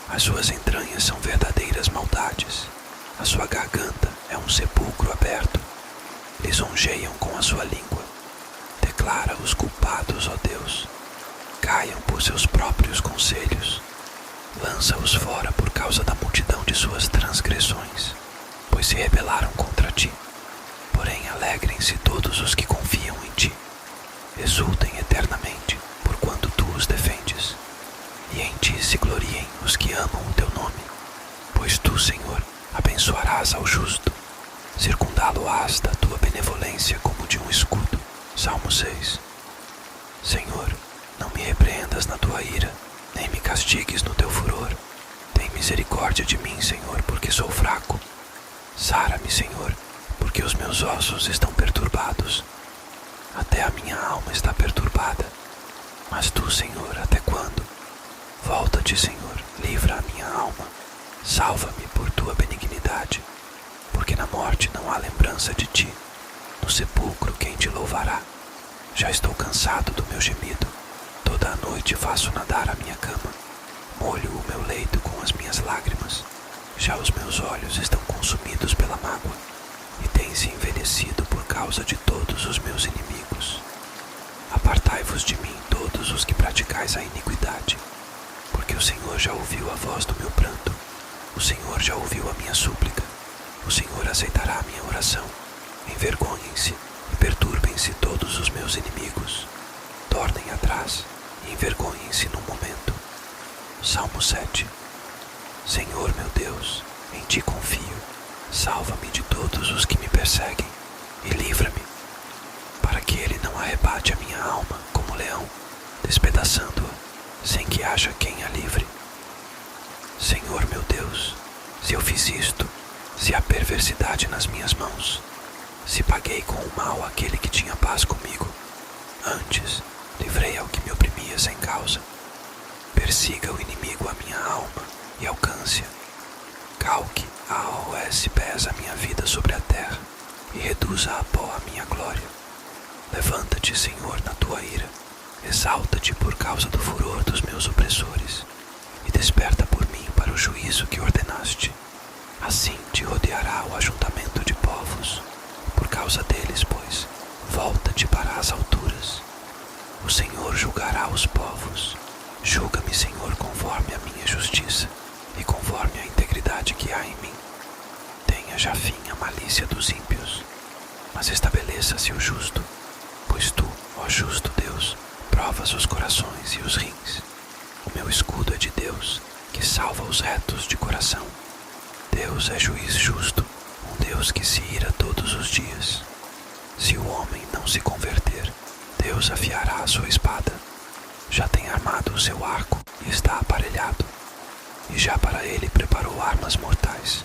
As suas entranhas são verdadeiras maldades. A sua garganta é um sepulcro aberto. Lisonjeiam com a sua língua. Declara os culpados, ó Deus. Caiam por seus próprios conselhos. Lança-os fora por causa da multidão de suas transgressões, pois se rebelaram contra ti. Porém, alegrem-se todos os que confiam em ti. Exultem eternamente, porquanto tu os defendes. E em ti se gloriem os que amam o teu nome. Pois tu, Senhor, abençoarás ao justo. Circundá-lo-ás da tua benevolência como de um escudo. Salmo 6. Senhor, não me repreendas na tua ira, nem me castigues no teu furor. Tem misericórdia de mim, Senhor, porque sou fraco. Sara-me, Senhor, porque os meus ossos estão perturbados. Até a minha alma está perturbada. Mas tu, Senhor, até quando? Volta-te, Senhor, livra a minha alma. Salva-me por tua benignidade, porque na morte não há lembrança de ti. No sepulcro quem te louvará? Já estou cansado do meu gemido. Toda a noite faço nadar a minha cama. Molho o meu leito com as minhas lágrimas. Já os meus olhos estão consumidos pela mágoa, e têm-se envelhecido por causa de todos os meus inimigos. Apartai-vos de mim todos os que praticais a iniquidade, porque o Senhor já ouviu a voz do meu pranto. O Senhor já ouviu a minha súplica. O Senhor aceitará a minha oração. Envergonhem-se e perturbem-se todos os meus inimigos. Tornem atrás e envergonhem-se num momento. Salmo 7. Senhor meu Deus, em ti confio. Salva-me de todos os que me perseguem e livra-me, para que ele não arrebate a minha alma como leão, despedaçando-a, sem que haja quem a livre. Senhor meu Deus, se eu fiz isto, se há perversidade nas minhas mãos, se paguei com o mal aquele que tinha paz comigo, antes livrei ao que me oprimia sem causa. Persiga o inimigo a minha alma e alcance-a. Calque a aos pés a minha vida sobre a terra e reduza a pó a minha glória. Levanta-te, Senhor, na tua ira. Exalta-te por causa do furor dos meus opressores e desperta por mim para o juízo que ordenaste. Assim te rodeará o ajuntamento de povos. Por causa deles, pois, volta-te para as alturas. O Senhor julgará os povos. Julga-me, Senhor, conforme a minha justiça e conforme a integridade que há em mim. Tenha já fim a malícia dos ímpios, mas estabeleça-se o justo, pois tu, ó justo Deus, provas os corações e os rins. O meu escudo é de Deus, que salva os retos de coração. Deus é juiz justo, um Deus que se ira todos os dias. Se o homem não se converter, Deus afiará a sua espada. Já tem armado o seu arco e está aparelhado, e já para ele preparou armas mortais,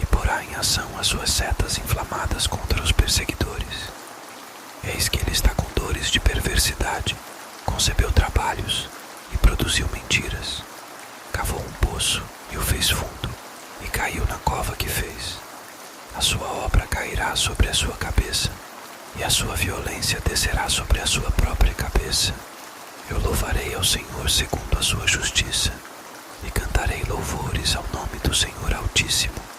e porá em ação as suas setas inflamadas contra os perseguidores. Eis que ele está com dores de perversidade, concebeu trabalhos e produziu mentiras. Cavou um poço e o fez fundo, e caiu na cova que fez. A sua obra cairá sobre a sua cabeça, e a sua violência descerá sobre a sua própria cabeça. Eu louvarei ao Senhor segundo a sua justiça, e cantarei louvores ao nome do Senhor Altíssimo.